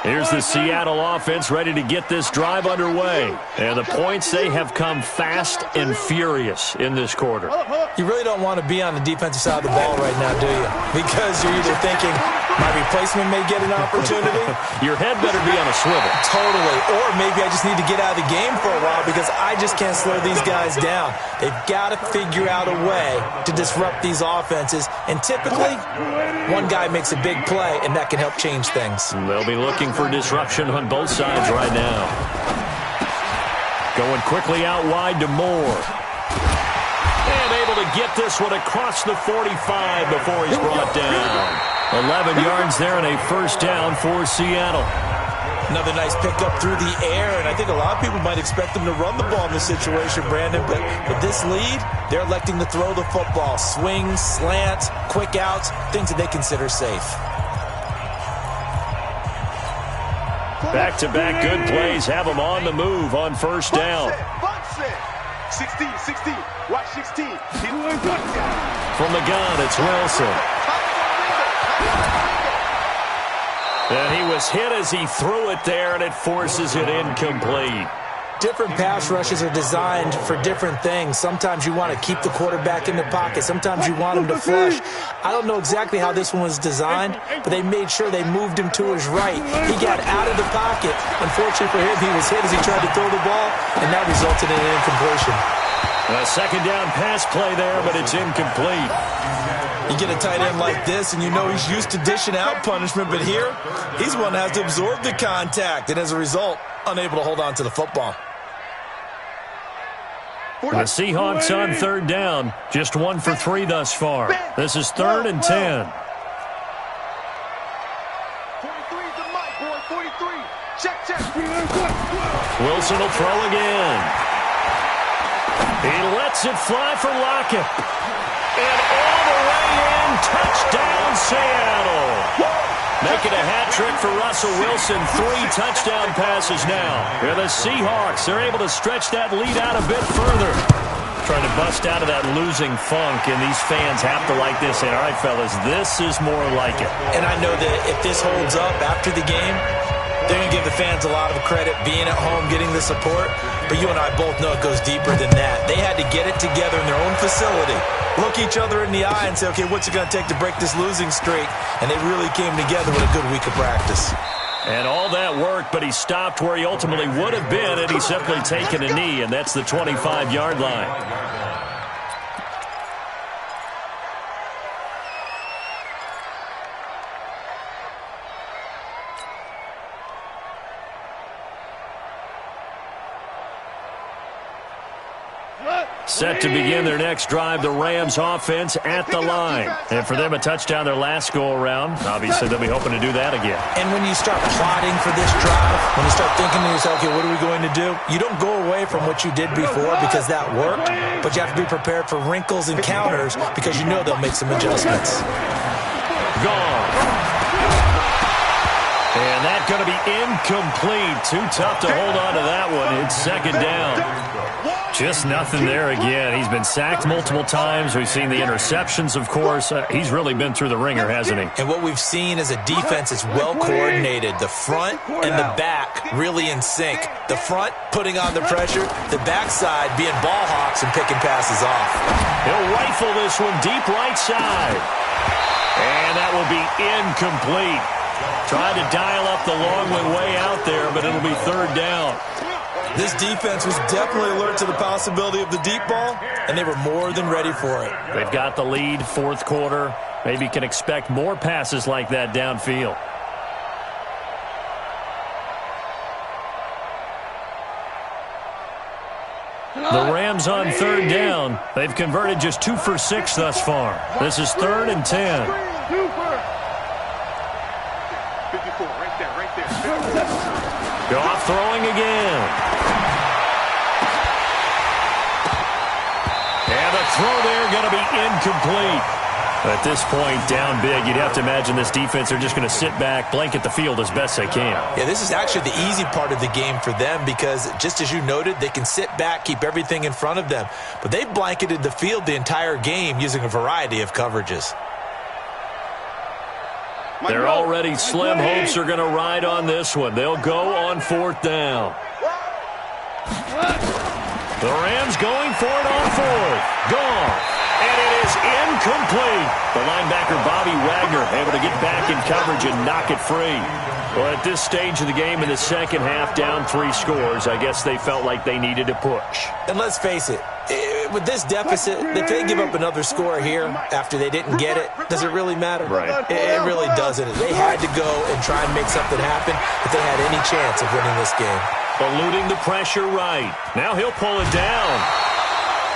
Here's the Seattle offense ready to get this drive underway. And the points, they have come fast and furious in this quarter. You really don't want to be on the defensive side of the ball right now, do you? Because you're either thinking, my replacement may get an opportunity. Your head better be on a swivel. Totally. Or maybe I just need to get out of the game for a while because I just can't slow these guys down. They've got to figure out a way to disrupt these offenses. And typically, one guy makes a big play, and that can help change things. They'll be looking for disruption on both sides right now. Going quickly out wide to Moore. And able to get this one across the 45 before he's brought down. 11 yards there and a first down for Seattle. Another nice pickup through the air, and I think a lot of people might expect them to run the ball in this situation, Brandon, but with this lead, they're electing to throw the football. Swings, slants, quick outs, things that they consider safe. Back-to-back good plays have them on the move on first down. 16, watch 16. From the gun, it's Wilson. And he was hit as he threw it there, and it forces it incomplete. Different pass rushes are designed for different things. Sometimes you want to keep the quarterback in the pocket. Sometimes you want him to flush. I don't know exactly how this one was designed, but they made sure they moved him to his right. He got out of the pocket. Unfortunately for him, he was hit as he tried to throw the ball, and that resulted in an incompletion. A second down pass play there, but it's incomplete. You get a tight end like this, and you know he's used to dishing out punishment, but here, he's one that has to absorb the contact, and as a result, unable to hold on to the football. The Seahawks on third down, just 1 for 3 thus far. This is 3rd and 10. 43 is the mic, boy. 43. Check. Wilson will throw again. He lets it fly for Lockett. And all the way in, touchdown Seattle. Making a hat trick for Russell Wilson. 3 touchdown passes now. Here the Seahawks, they're able to stretch that lead out a bit further. Trying to bust out of that losing funk, and these fans have to like this. And all right, fellas, this is more like it. And I know that if this holds up after the game, they're going to give the fans a lot of credit being at home, getting the support. But you and I both know it goes deeper than that. They had to get it together in their own facility, look each other in the eye and say, okay, what's it going to take to break this losing streak? And they really came together with a good week of practice. And all that worked, but he stopped where he ultimately would have been, and he's simply taken a knee, and that's the 25-yard line. Set to begin their next drive, the Rams offense at the line. And for them, a touchdown their last go-around. Obviously, they'll be hoping to do that again. And when you start plotting for this drive, when you start thinking to yourself, okay, what are we going to do? You don't go away from what you did before because that worked, but you have to be prepared for wrinkles and counters because you know they'll make some adjustments. Gone. And that's going to be incomplete. Too tough to hold on to that one. It's second down. Just nothing there again. He's been sacked multiple times. We've seen the interceptions, of course. He's really been through the ringer, hasn't he? And what we've seen is a defense that's well coordinated. The front and the back really in sync. The front putting on the pressure. The backside being ball hawks and picking passes off. He'll rifle this one deep right side. And that will be incomplete. Tried to dial up the long one way out there, but it'll be third down. This defense was definitely alert to the possibility of the deep ball, and they were more than ready for it. They've got the lead, fourth quarter. Maybe can expect more passes like that downfield. The Rams on third down. They've converted just 2 for 6 thus far. This is 3rd and 10. 54, right there. Goff throwing again. And the throw there going to be incomplete. At this point, down big, you'd have to imagine this defense are just going to sit back, blanket the field as best they can. Yeah, this is actually the easy part of the game for them because, just as you noted, they can sit back, keep everything in front of them. But they've blanketed the field the entire game using a variety of coverages. They're already slim. Hopes are going to ride on this one. They'll go on 4th down. The Rams going for it on 4th. Gone. And it is incomplete. The linebacker, Bobby Wagner, able to get back in coverage and knock it free. Well, at this stage of the game in the second half, down 3 scores, I guess they felt like they needed to push. And let's face it, with this deficit, if they give up another score here after they didn't get it, does it really matter? Right. It really doesn't. They had to go and try and make something happen if they had any chance of winning this game. Eluding the pressure right. Now he'll pull it down.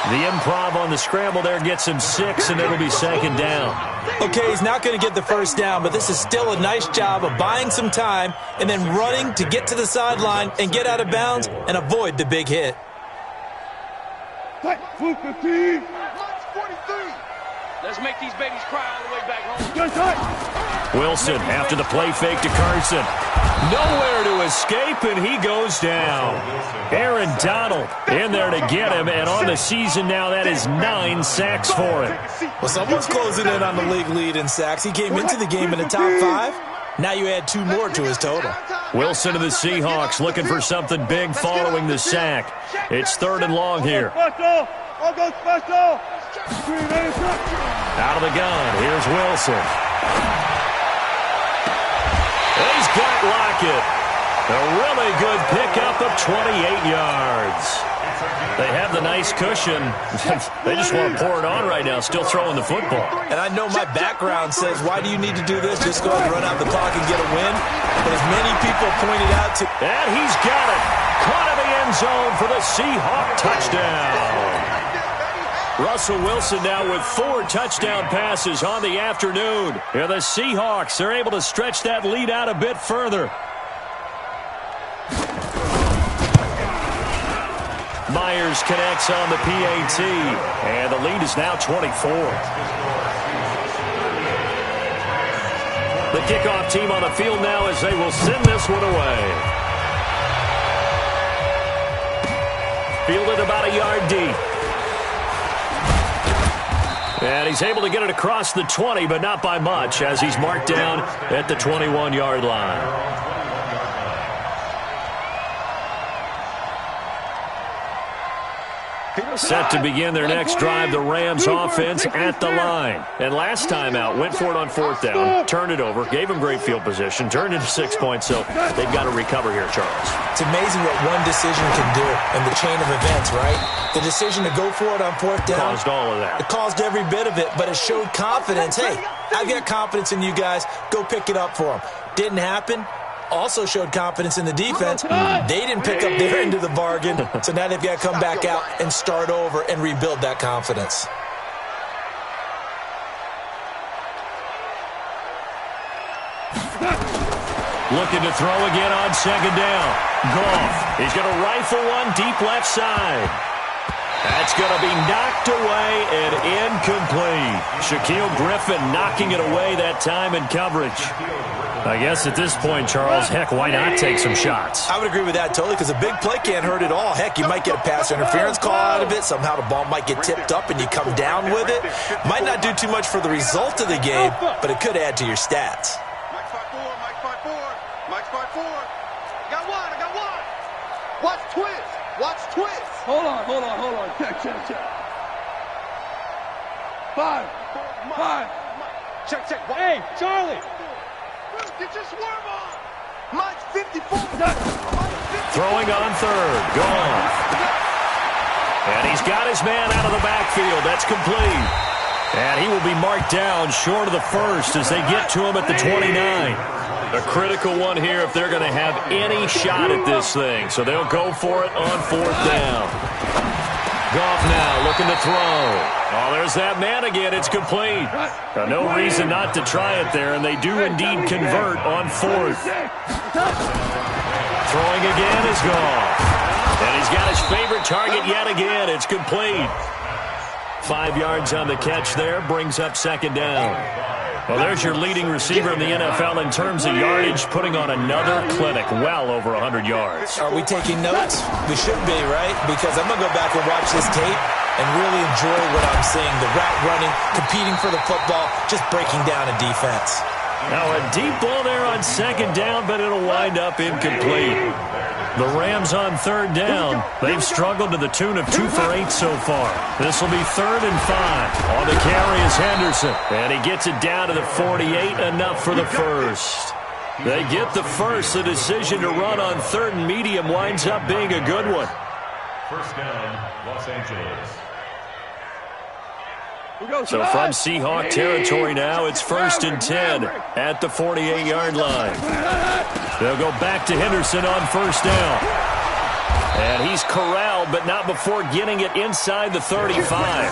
The improv on the scramble there gets him 6, and it'll be second down. Okay, he's not going to get the first down, but this is still a nice job of buying some time and then running to get to the sideline and get out of bounds and avoid the big hit. Let's make these babies cry all the way back home. Wilson after the play fake to Carson. Nowhere to escape, and he goes down. Aaron Donald in there to get him, and on the season now, that is 9 sacks for him. Well, someone's closing in on the league lead in sacks. He came into the game in the top 5. Now you add 2 more to his total. Wilson of the Seahawks looking for something big following the sack. It's 3rd and long here. Out of the gun, here's Wilson. He's got Lockett. A really good pickup of 28 yards. They have the nice cushion. They just want to pour it on right now, still throwing the football. And I know my background says, why do you need to do this? Just go ahead and run out the clock and get a win. But as many people pointed out to... And he's got it. Caught in the end zone for the Seahawk touchdown. Russell Wilson now with 4 touchdown passes on the afternoon. Here the Seahawks are able to stretch that lead out a bit further. Myers connects on the PAT, and the lead is now 24. The kickoff team on the field now as they will send this one away. Fielded about a yard deep. And he's able to get it across the 20, but not by much, as he's marked down at the 21-yard line. Set to begin their next drive, the Rams offense at the line. And last time out, went for it on 4th down, turned it over, gave them great field position, turned into 6 points, so they've got to recover here, Charles. It's amazing what one decision can do in the chain of events, right? The decision to go for it on 4th down. Caused all of that. It caused every bit of it, but it showed confidence. Hey, I've got confidence in you guys. Go pick it up for them. Didn't happen. Also showed confidence in the defense. They didn't pick up their end of the bargain, so now they've got to come back out and start over and rebuild that confidence. Looking to throw again on 2nd down. Goff. He's going to rifle one deep left side. That's going to be knocked away and incomplete. Shaquille Griffin knocking it away that time in coverage. I guess at this point, Charles, heck, why not take some shots? I would agree with that totally, because a big play can't hurt at all. Heck, you might get a pass interference call out of it. Somehow the ball might get tipped up and you come down with it. Might not do too much for the result of the game, but it could add to your stats. Mike's 5-4, Mike's 5-4, Mike's 5-4. I got one. Watch twist. Hold on. Check. 5. Check. Hey, Charlie. Get your swerve on. Mike's 54. Throwing on 3rd. Gone. And he's got his man out of the backfield. That's complete. And he will be marked down short of the 1st as they get to him at the 29. A critical one here if they're going to have any shot at this thing. So they'll go for it on 4th down. Goff now looking to throw. Oh, there's that man again. It's complete. No reason not to try it there, and they do indeed convert on 4th. Throwing again is Goff. And he's got his favorite target yet again. It's complete. 5 yards on the catch there, brings up 2nd down. Well, there's your leading receiver in the NFL in terms of yardage, putting on another clinic, well over 100 yards. Are we taking notes? We should be, right? Because I'm going to go back and watch this tape and really enjoy what I'm seeing. The route running, competing for the football, just breaking down a defense. Now a deep ball there on 2nd down, but it'll wind up incomplete. The Rams on 3rd down. They've struggled to the tune of 2 for 8 so far. This will be 3rd and 5. On the carry is Henderson. And he gets it down to the 48, enough for the 1st. They get the 1st. The decision to run on 3rd and medium winds up being a good one. 1st down, Los Angeles. So from Seahawk territory now, it's 1st and 10 at the 48-yard line. They'll go back to Henderson on 1st down. And he's corralled, but not before getting it inside the 35.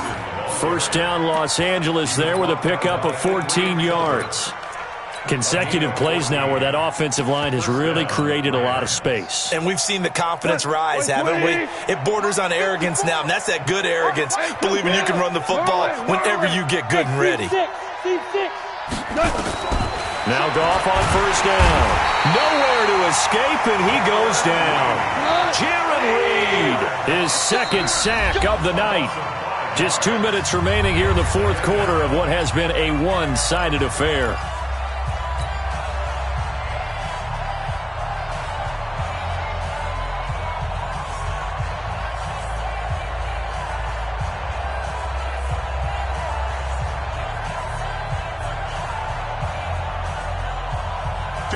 1st down, Los Angeles there with a pickup of 14 yards. Consecutive plays now where that offensive line has really created a lot of space. And we've seen the confidence rise, haven't we? It borders on arrogance now, and that's that good arrogance, believing you can run the football whenever you get good and ready. Now Goff on 1st down. Nowhere to escape, and he goes down. Jaron Reed, his 2nd sack of the night. Just 2 minutes remaining here in the 4th quarter of what has been a one-sided affair.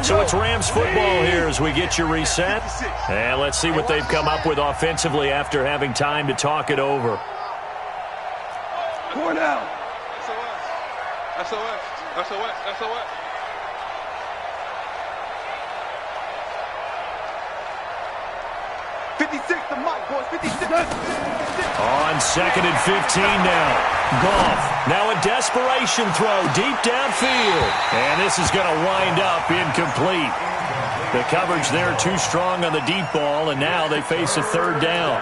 So it's Rams football here as we get you reset. And let's see what they've come up with offensively after having time to talk it over. Going out. SOS. SOS. SOS. The mic, boys. 56. On 2nd and 15 now. Goff. Now a desperation throw deep downfield. And this is going to wind up incomplete. The coverage there too strong on the deep ball, and now they face a 3rd down.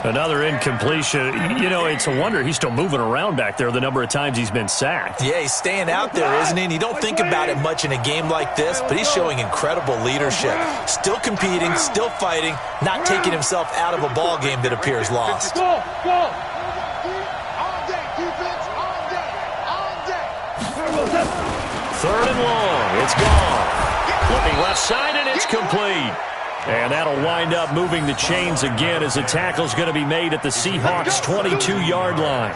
Another incompletion. You know, it's a wonder he's still moving around back there the number of times he's been sacked. Yeah, he's staying out there, isn't he? And you don't think about it much in a game like this, but he's showing incredible leadership. Still competing, still fighting, not taking himself out of a ball game that appears lost. Go! Go! All day, defense, all day, all day. 3rd and long. It's gone. Looking left side, and it's complete. And that'll wind up moving the chains again as the tackle's going to be made at the Seahawks' 22-yard line.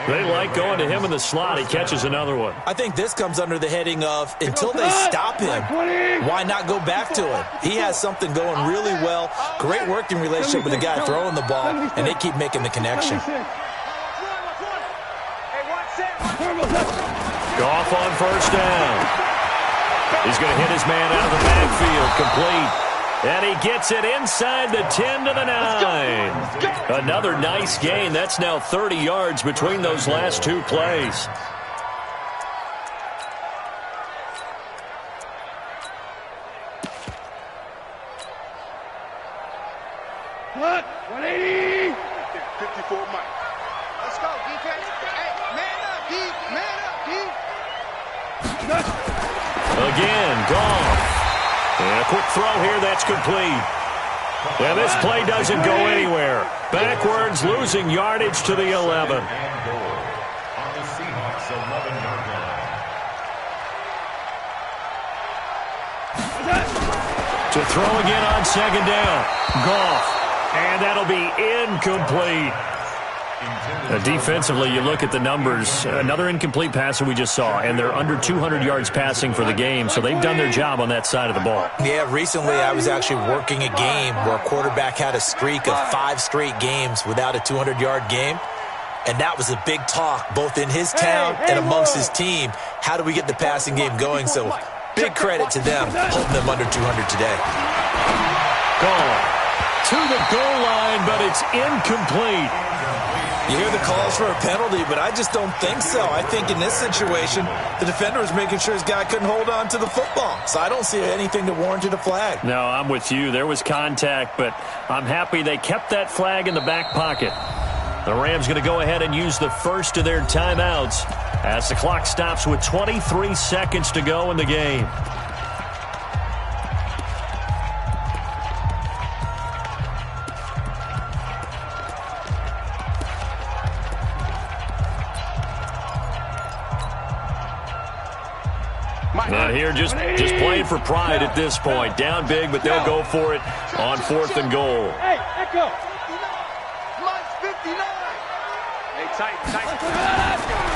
They like going to him in the slot. He catches another one. I think this comes under the heading of until they stop him, why not go back to him? He has something going really well, great working relationship with the guy throwing the ball, and they keep making the connection. Goff on 1st down. He's going to hit his man out of the backfield, complete. And he gets it inside the 10 to the 9. Another nice gain. That's now 30 yards between those last 2 plays. What? 180. 54, Mike. Let's go, defense. Hey, man up, D. Man up, D. Again, Goff. And a quick throw here, that's complete. And this play doesn't go anywhere. Backwards, losing yardage to the 11. On the Seahawks 11-yard line. To throw again on 2nd down. Goff. And that'll be incomplete. Defensively, you look at the numbers. Another incomplete passer we just saw, and they're under 200 yards passing for the game, so they've done their job on that side of the ball. Yeah, recently I was actually working a game where a quarterback had a streak of 5 straight games without a 200-yard game, and that was a big talk both in his town and amongst his team. How do we get the passing game going? So big credit to them, holding them under 200 today. Goff to the goal line, but it's incomplete. You hear the calls for a penalty, but I just don't think so. I think in this situation, the defender was making sure his guy couldn't hold on to the football. So I don't see anything that warranted a flag. No, I'm with you. There was contact, but I'm happy they kept that flag in the back pocket. The Rams going to go ahead and use the first of their timeouts as the clock stops with 23 seconds to go in the game. Now here, just playing for pride at this point. Down big, but they'll go for it on 4th and goal. Hey, Echo. Mike's 59. Hey, tight.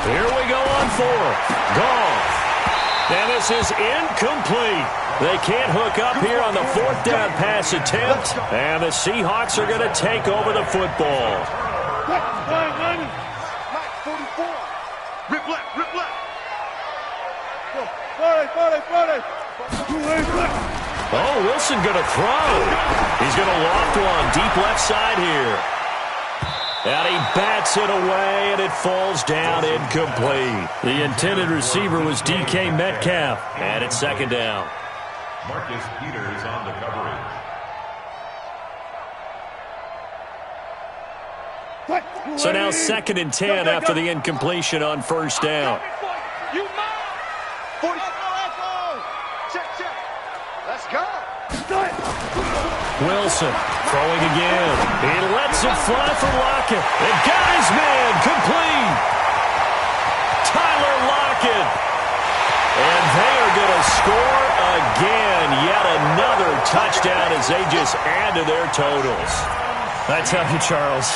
Here we go on 4th. Goff. And this is incomplete. They can't hook up here on the 4th down pass attempt. And the Seahawks are going to take over the football. Mike, 44. Rip left. Oh, Wilson going to throw. He's going to loft one deep left side here. And he bats it away, and it falls down incomplete. The intended receiver was DK Metcalf. And it's 2nd down. Marcus Peters on the coverage. So now 2nd and 10 after the incompletion on 1st down. You mine. 40. Check. Let's go. Wilson throwing again. He lets it fly for Lockett. They got his man complete. Tyler Lockett. And they are going to score again. Yet another touchdown as they just add to their totals. I tell you, Charles,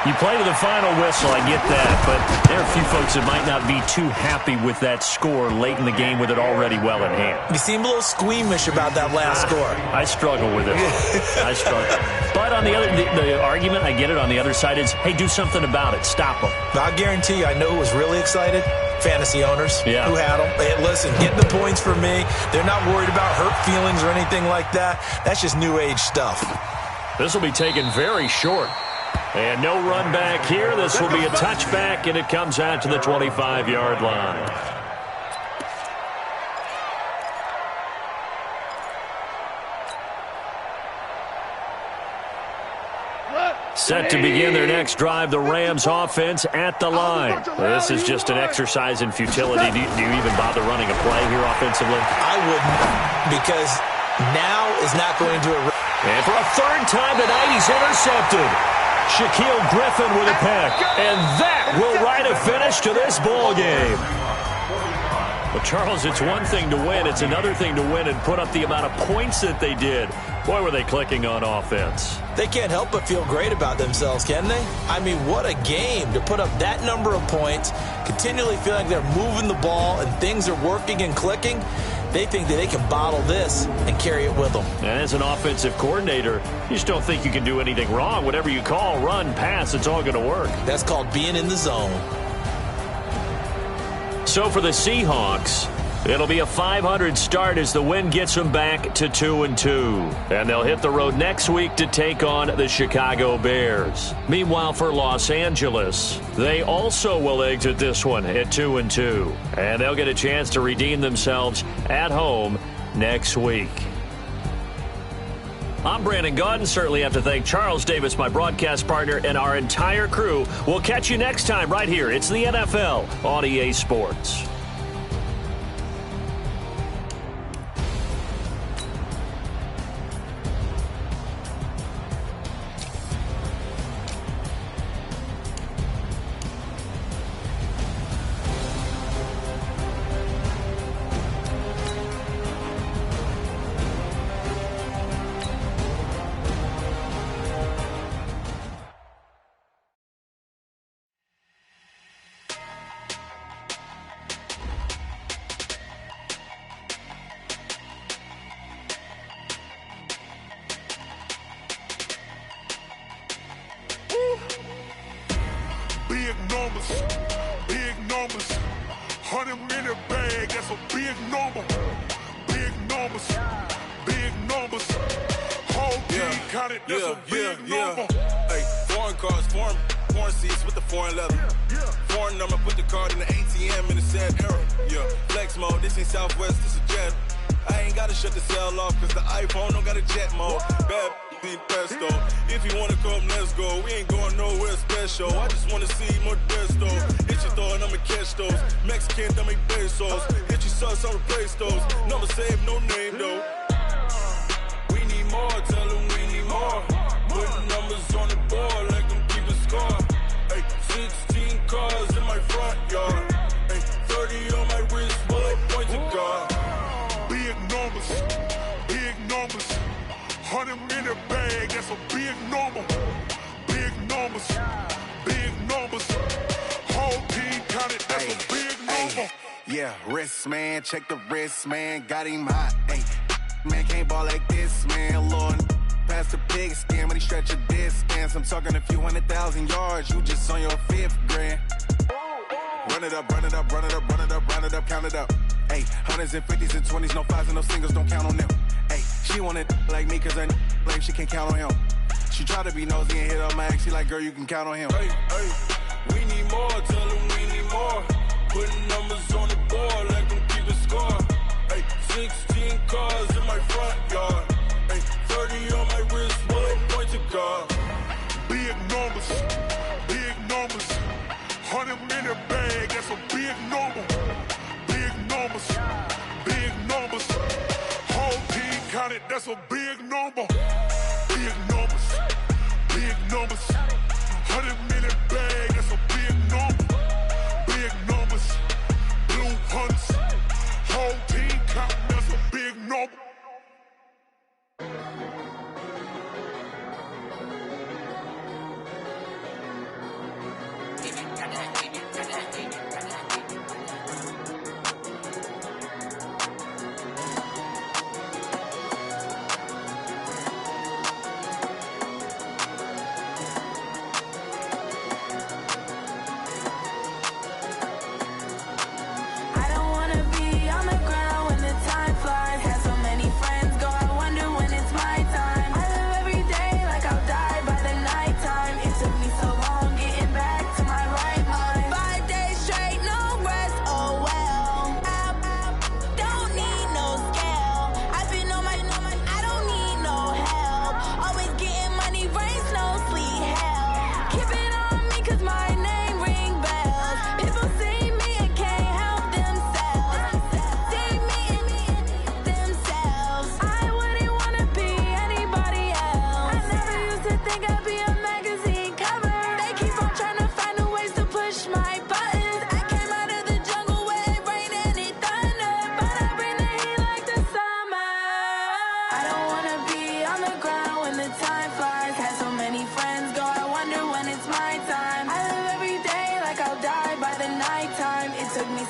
You play to the final whistle, I get that, but there are a few folks that might not be too happy with that score late in the game with it already well in hand. You seem a little squeamish about that last score. I struggle with it. I struggle. But on the argument, I get it, on the other side is, hey, do something about it. Stop them. I guarantee you, I know who was really excited. Fantasy owners who had them. Hey, listen, getting the points for me. They're not worried about hurt feelings or anything like that. That's just new age stuff. This will be taken very short. And no run back here. This will be a touchback, and it comes out to the 25-yard line. Set to begin their next drive, the Rams offense at the line. This is just an exercise in futility. Do you even bother running a play here offensively? I wouldn't, because now is not going to... And for a third time tonight, he's intercepted. Shaquille Griffin with a pick. And that will write a finish to this ball game. Well, Charles, it's one thing to win. It's another thing to win and put up the amount of points that they did. Boy, were they clicking on offense. They can't help but feel great about themselves, can they? I mean, what a game to put up that number of points, continually feeling like they're moving the ball and things are working and clicking. They think that they can bottle this and carry it with them. And as an offensive coordinator, you just don't think you can do anything wrong. Whatever you call, run, pass, it's all going to work. That's called being in the zone. So for the Seahawks, it'll be a 500 start as the win gets them back to 2-2. And they'll hit the road next week to take on the Chicago Bears. Meanwhile, for Los Angeles, they also will exit this one at 2-2. And they'll get a chance to redeem themselves at home next week. I'm Brandon Gaudin. Certainly have to thank Charles Davis, my broadcast partner, and our entire crew. We'll catch you next time right here. It's the NFL on EA Sports. Big numbers, 100 in a bag, that's a big number. Big numbers, whole team counted, that's a big number. Hey, foreign cars, foreign seats with the foreign leather. Foreign number, put the card in the ATM in the sad era. Yeah, flex mode, this ain't Southwest, this a jet. I ain't gotta shut the cell off, cause the iPhone don't got a jet mode. Bad being pesto. If you wanna come, let's go. We ain't going nowhere special. I just wanna see more desto. Hit your thought, I'ma catch those. Mexican, don't make pesos. Hit your sus, I'll replace those. Number save, no name though. We need more, tell them we need more. Putting numbers on the board like I'm keeping score. Hey, 16 cars in my front yard. Hey, 30 on my wrist, while I point to God. Big numbers, 100 in a bag, that's a big number. Big numbers, whole team counted, that's a big number. Yeah, wrist man, check the wrist man, got him hot. Ay, man can't ball like this, man. Lord, past the pig skin, but he stretch a distance. I'm talking a few 100,000 yards, you just on your 5th grand. Run it up, count it up. Ay, hundreds and 50s and 20s, no 5s and no singles, don't count on them. Ay, she want it like me, cause her blame, she can't count on him. She try to be nosy and hit up my ex, she like, girl, you can count on him. Hey, we need more, tell them we need more. Putting numbers on the board like I'm keeping score. Hey, 16 cars in my front yard. Hey, 30 on my wrist, while I point to God. Big numbers, 100 in a bag, that's a big number. Big numbers, whole team counted, that's a big number. Big numbers, 100 minute bag, that's a big number. Big numbers, blue hunts, whole team counting, that's a big number.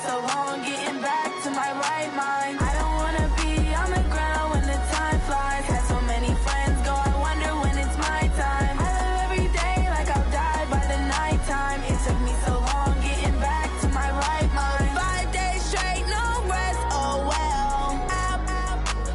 so long getting back to my right mind. I don't wanna be on the ground when the time flies. Had so many friends go, I wonder when it's my time. I live every day like I'll die by the nighttime. It took me so long getting back to my right mind. 5 days straight, no rest, oh well.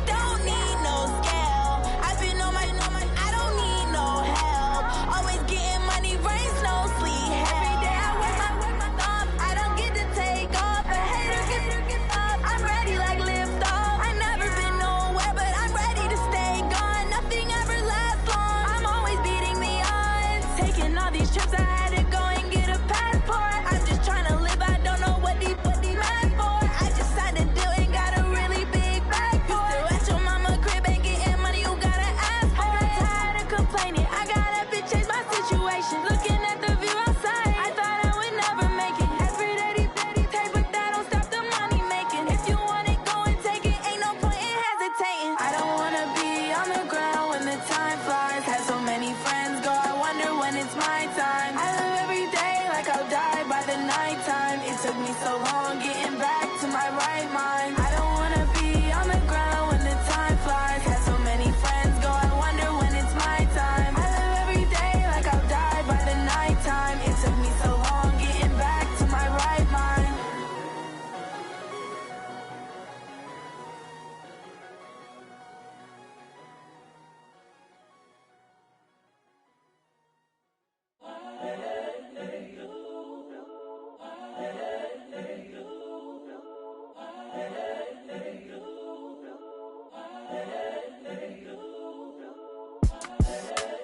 Don't need no scale. I've been on my, I don't need no help. Always getting money, rains, no sleep. Every day I work my thumb. I don't get to take off, but haters get up. I'm ready like lift off. I never been nowhere, but I'm ready to stay gone. Nothing ever lasts long. I'm always beating the odds. Taking all these trips, I had to go and get a passport. I'm just trying to live, I don't know what the mad for. I just signed a deal and got a really big bag for it. Still at your mama crib and getting money, you gotta ask for it. I'm tired of complaining, I gotta change my situation. Looking at the view outside, I thought I would never make it. Every day they take, but that don't stop the money making. If you want it, go and take it, ain't no point in hesitating. I don't wanna be on the ground when the time flies. Had so many friends go, I wonder when it's my time. I live every day like I'll die by the nighttime. It took me so long getting back to my right mind. I don't wanna be on the ground when the time flies. Had so many friends go, I wonder when it's my time. I live every day like I'll die by the nighttime. It took me so long getting back to my right mind.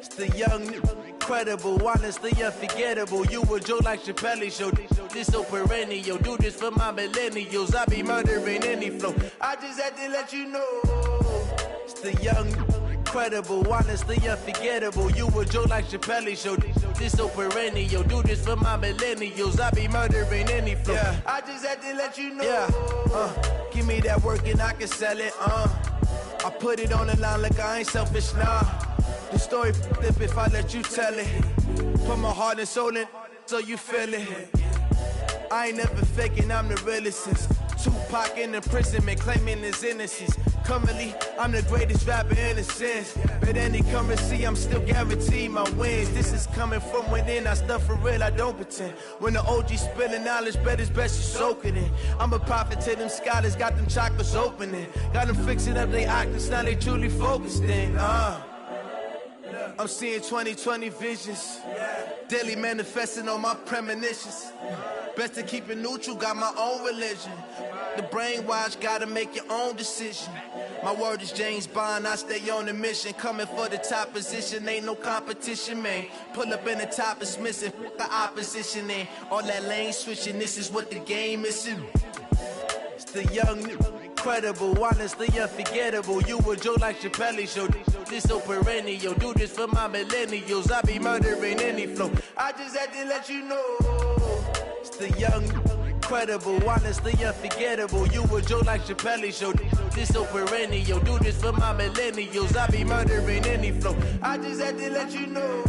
It's the young, incredible, honestly unforgettable. You a Joe like Chappelle show. This so perennial. Do this for my millennials. I be murdering any flow. I just had to let you know. It's the young, incredible, honestly unforgettable. You a Joe like Chappelle show. This so perennial. Do this for my millennials. I be murdering any flow. Yeah. I just had to let you know. Yeah. Give me that work and I can sell it. I put it on the line like I ain't selfish, nah. The story flip if I let you tell it. Put my heart and soul in so you feel it. I ain't never faking, I'm the realest since Tupac in imprisonment, claiming his innocence. Currently, I'm the greatest rapper in a sense. But any currency, I'm still guaranteed my wins. This is coming from within, I stuff for real, I don't pretend. When the OG spilling knowledge, bet it's best you soak it in. I'm a prophet to them scholars, got them chakras opening. Got them fixing up their octaves, now they truly focused in. I'm seeing 2020 visions. Daily manifesting on my premonitions. Best to keep it neutral, got my own religion. The brainwash, gotta make your own decision. My word is James Bond, I stay on the mission. Coming for the top position, ain't no competition, man. Pull up in the top is missing, the opposition in. All that lane switching, this is what the game is. It's the young, incredible, honestly unforgettable. You a Joe like Chappelle show. This so perennial. Do this for my millennials. I be murdering any flow. I just had to let you know. It's the young, incredible, honestly unforgettable. You a Joe like Chappelle show. This so perennial. Do this for my millennials. I be murdering any flow. I just had to let you know.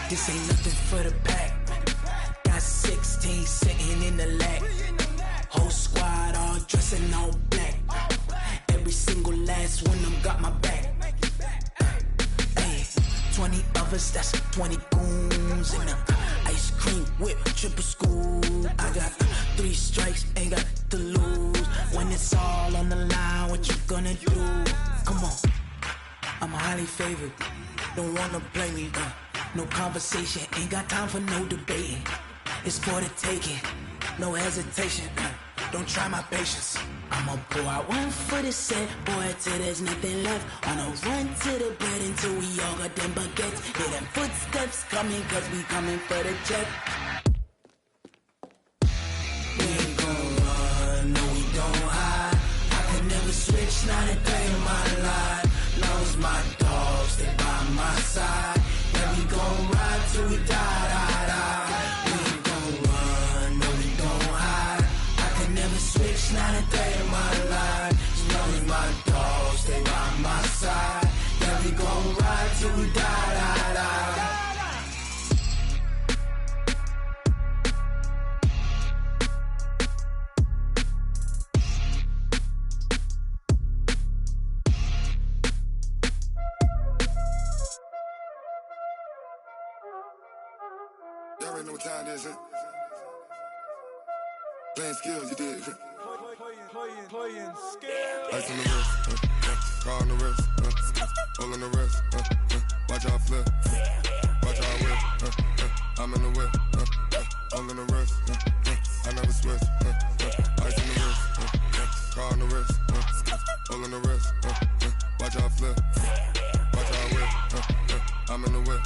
This ain't nothing for the pack. Got 16 sitting in the lap. Whole squad all dressing all black. Every single last one of them got my back. Hey, 20 of us, that's 20 goons in the ice cream whip, triple scoop. I got 3 strikes, highly favored. Don't wanna play me, no conversation. Ain't got time for no debating. It's for the taking, no hesitation. Don't try my patience. I'ma pour out one for the set, boy, till there's nothing left. On a run to the bed until we all got them baguettes. Hear them footsteps coming, cause we coming for the check. We ain't gon' run, no we don't hide. I can never switch, not a day in my life. Long as my dogs stay by my side. Yeah, we gon' ride till we die, die, die. We ain't gon' run, no we don't hide. I can never switch, not a day in my life. As long as my dogs stay by my side. Yeah, we gon' ride till we die, die, die. Y'all already know what time it is, huh? Playing skills, you did. Playing skills. Ice on the wrist, car on the wrist, all on the wrist, watch out flip, watch out whip, I'm in the whip, all on the wrist, I never switch, ice on the wrist, car on the wrist, all on the wrist, watch out flip, watch out whip, I'm in the whip,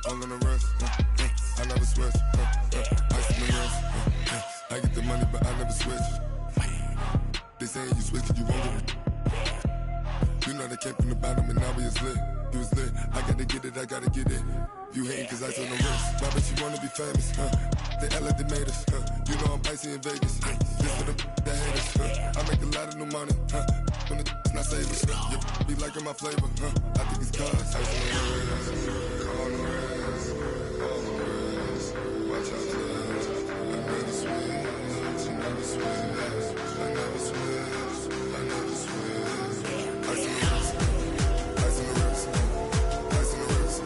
all on the wrist, I never switch, ice on the wrist, I get the money but I never switch. They saying you switch and you won't get it. You know they came from the bottom and now we is lit. You was lit, I gotta get it, I gotta get it. You hating cause ice on the wrist. Why bet you wanna be famous, They act like they made us, You know I'm icy in Vegas, This for the that hate us, I make a lot of new money, When it's not savers, You be liking my flavor, I think it's cause ice on the wrist, on the wrist, on the wrist. Watch out for this, I never switch, I never switch. I never switch, I never switch. Ice on the wrist, ice on the wrist, ice on the wrist, ice on the wrist,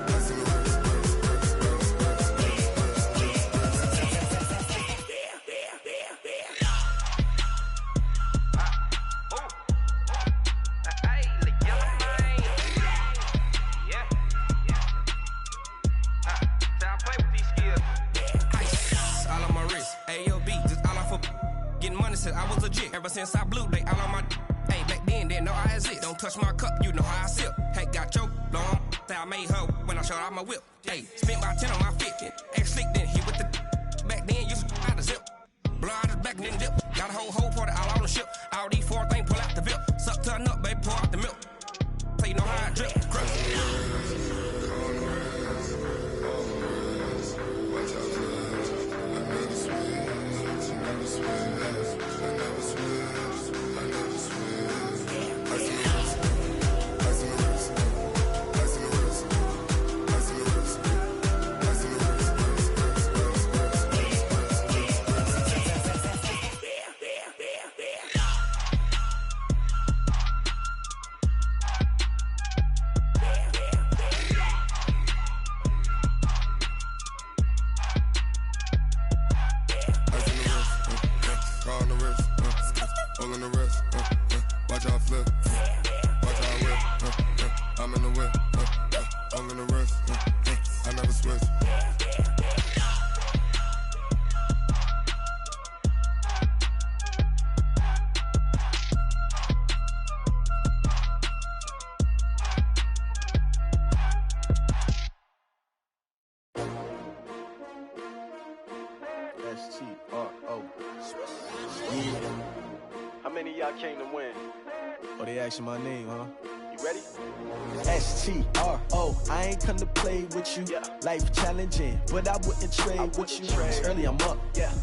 ice on the wrist, I was legit. Ever since I blew, they all on my hey, back then, didn't know I exist. Don't touch my cup, you know how I sip. Hey, got choked, long. Say I made her when I showed out my whip. Hey, spent about 10 on my 50. Ex-slick, then hit with the back then, used to out the zip. Blow out his back, then dip. Got a whole party all on the ship. All these 4 things, pull out the VIP. Suck to a nut, baby, pour out the milk. So you know how I drip. How many of y'all came to win? Oh, they asking my name, huh? You ready? S-T-R-O, I ain't come to play with you. Life challenging, but I wouldn't trade with you. It's early, I'm up.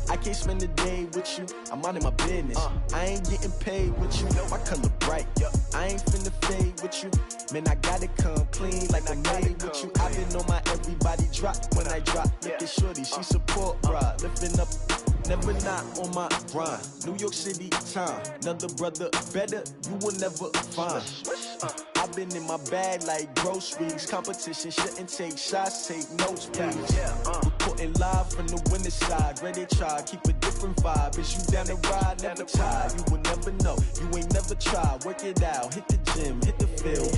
I can't spend the day with you. I'm out of my business. I ain't getting paid with you. My color bright. I ain't finna fade with you. Man, I gotta come clean like I made with you. I been on my everybody drop when I drop. Look at shorty, she support ride. Lifting up, never not on my grind. New York City time, another brother better, you will never find. I rubbing in my bag like groceries. Competition shouldn't take shots, take notes, please. Reporting live from the winter side. Ready to try, keep a different vibe. Is you down the ride, never tired. You will never know, you ain't never tried. Work it out, hit the gym, hit the field.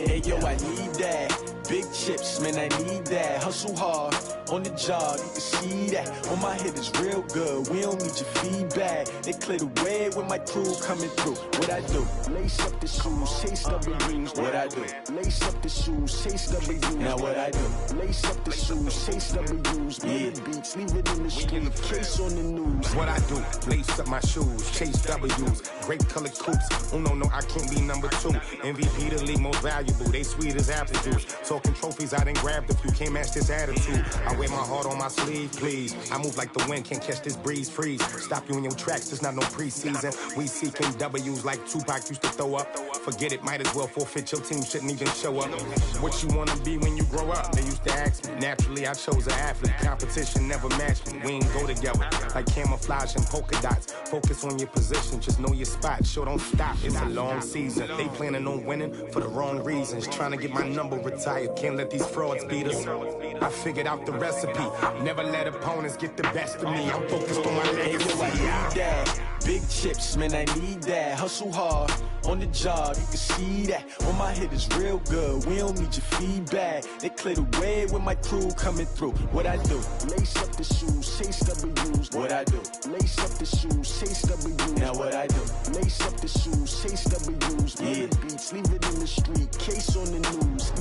Hey yo, I need that. Big chips, man, I need that. Hustle hard, on the job, you can see that. On my head is real good, we don't need your feedback. They clear the way with my crew coming through. What I do? Lace up the shoes, chase W's. What I do? Lace up the shoes, chase W's. Now what I do? Lace up the shoes, chase W's. Big beats, leave it in the street, case on the news. What I do? Lace up my shoes, chase W's. Grape colored coops. Oh no, I can't be number 2. MVP the league most valuable. They sweet as apple juice. Talking trophies, I done grabbed a few. Can't match this attitude. I wear my heart on my sleeve, please. I move like the wind, can't catch this breeze. Freeze. Stop you in your tracks, there's not no preseason. We seeking W's like Tupac used to throw up. Forget it, might as well forfeit. Your team shouldn't even show up. What you wanna be when you grow up? They used to ask me. Naturally, I chose an athlete. Competition never matched me. We ain't go together like camouflage and polka dots. Focus on your position, just know your spot. Sure, don't stop. It's a long season. They planning on winning for the wrong reasons. Trying to get my number retired. Can't let these frauds beat us. I figured out the recipe. Never let opponents get the best of me. I'm focused on my legacy. I need that. Big chips, man, I need that. Hustle hard, on the job, you can see that. On my head is real good, we don't need your feedback. They clear the way with my crew coming through. What I do? Lace up the shoes, chase W's. What I do? Lace up the shoes, chase W's. Now what I do? Lace up the shoes, chase W's. Big beats, leave it in the street, case on the news.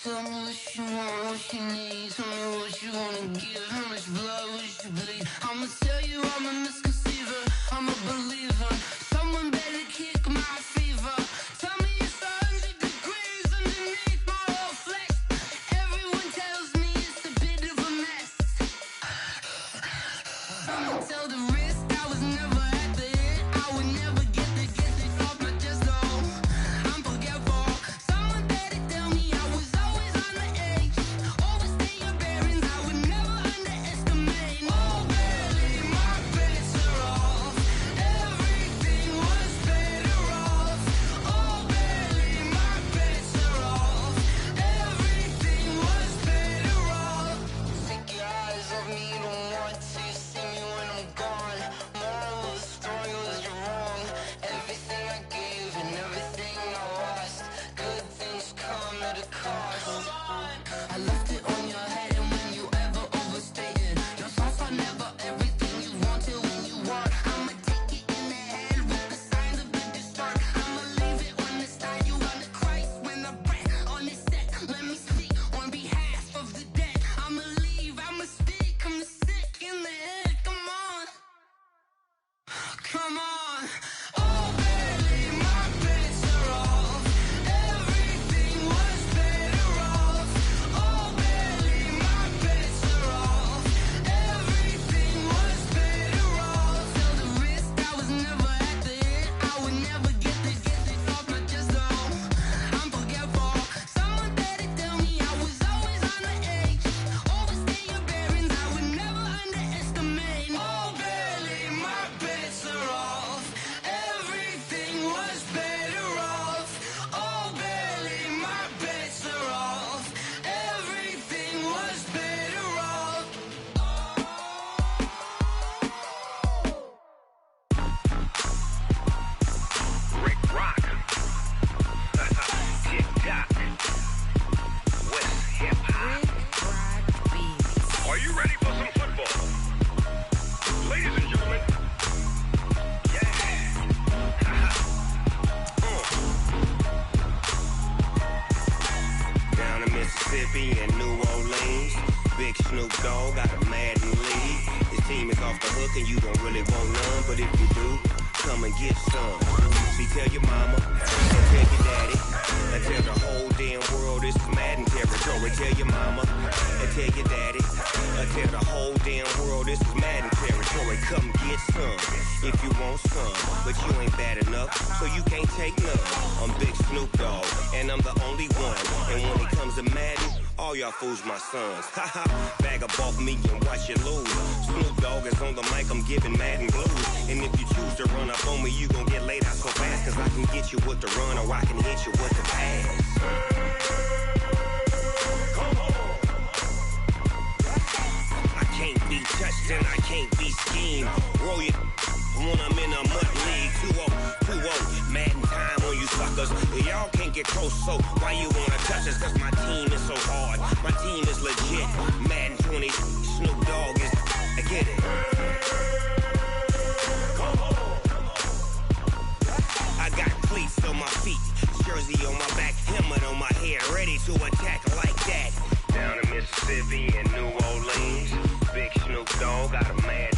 Tell me what you want, what you need. Tell me what you wanna give. How much blood would you bleed? I'ma tell you I'm a misconceiver. I'm a believer. Someone better kick my fever. Tell me it's 100 degrees underneath my whole flesh. Everyone tells me it's a bit of a mess. I'ma tell the risk I was never at the end. I would never get it off my chest though. I'm forgetful. Someone better tell me I was always on the edge. Overstay your bearings, I would never underestimate. Oh baby, my bets are off. Everything was better off. Oh baby, my bets are off. Everything was better off. Take your eyes off me, you don't want to see me when I'm gone. Moral of the story was you're wrong. Everything I gave and everything I lost. Good things come at a cost. I left it on your head, and when you ever overstated, your thoughts are never everything you wanted when you want. I'ma take it in the head with the signs of the distort. I'ma leave it on the side. You want to Christ when I breath on this set. Let me speak on behalf of the dead. I'ma leave, I'ma speak. I'm the sick in the head. Come on, come on. Oh baby, my bets are off. Everything was better off. Oh baby, my bets are off. Everything was better off. Tell the risk I was never at the end. I would never get it off my chest though. I'm forgetful. Someone better tell me I was always on the edge. Overstay your bearings, I would never underestimate. Oh baby, my bets are off. Everything was better off. Oh baby, my bets are off. Everything was better off. Rick Rock. Tick-tock. West hip-hop. Are you ready for some football? Ladies and gentlemen. Yeah. Down in Mississippi and New Orleans, Big Snoop Dogg got a Madden lead. His team is off the hook and you don't really want none, but if you do, come and get some. See, tell your mama, and tell your daddy, and tell the whole damn world this is Madden territory. Tell your mama, and tell your daddy, and tell the whole damn world this is Madden territory. Mandatory, come get some if you want some. But you ain't bad enough, so you can't take none. I'm Big Snoop Dogg, and I'm the only one. And when it comes to Madden, all y'all fools my sons. Haha, bag up off me and watch you lose. Snoop Dogg is on the mic, I'm giving Madden blues. And if you choose to run up on me, you gon' get laid out so fast. Cause I can get you with the run or I can hit you with the pass. I can't be touched and I can't be schemed. Roll you when I'm in a mud league. 2-0, Madden time on you suckers. Y'all can't get close, so why you wanna touch us? Cause my team is so hard, my team is legit. Madden 20, Snoop Dogg is, I get it. I got cleats on my feet, jersey on my back, helmet on my head, ready to attack like that. Down in Mississippi and New Orleans, Big Snoop Dogg got a mad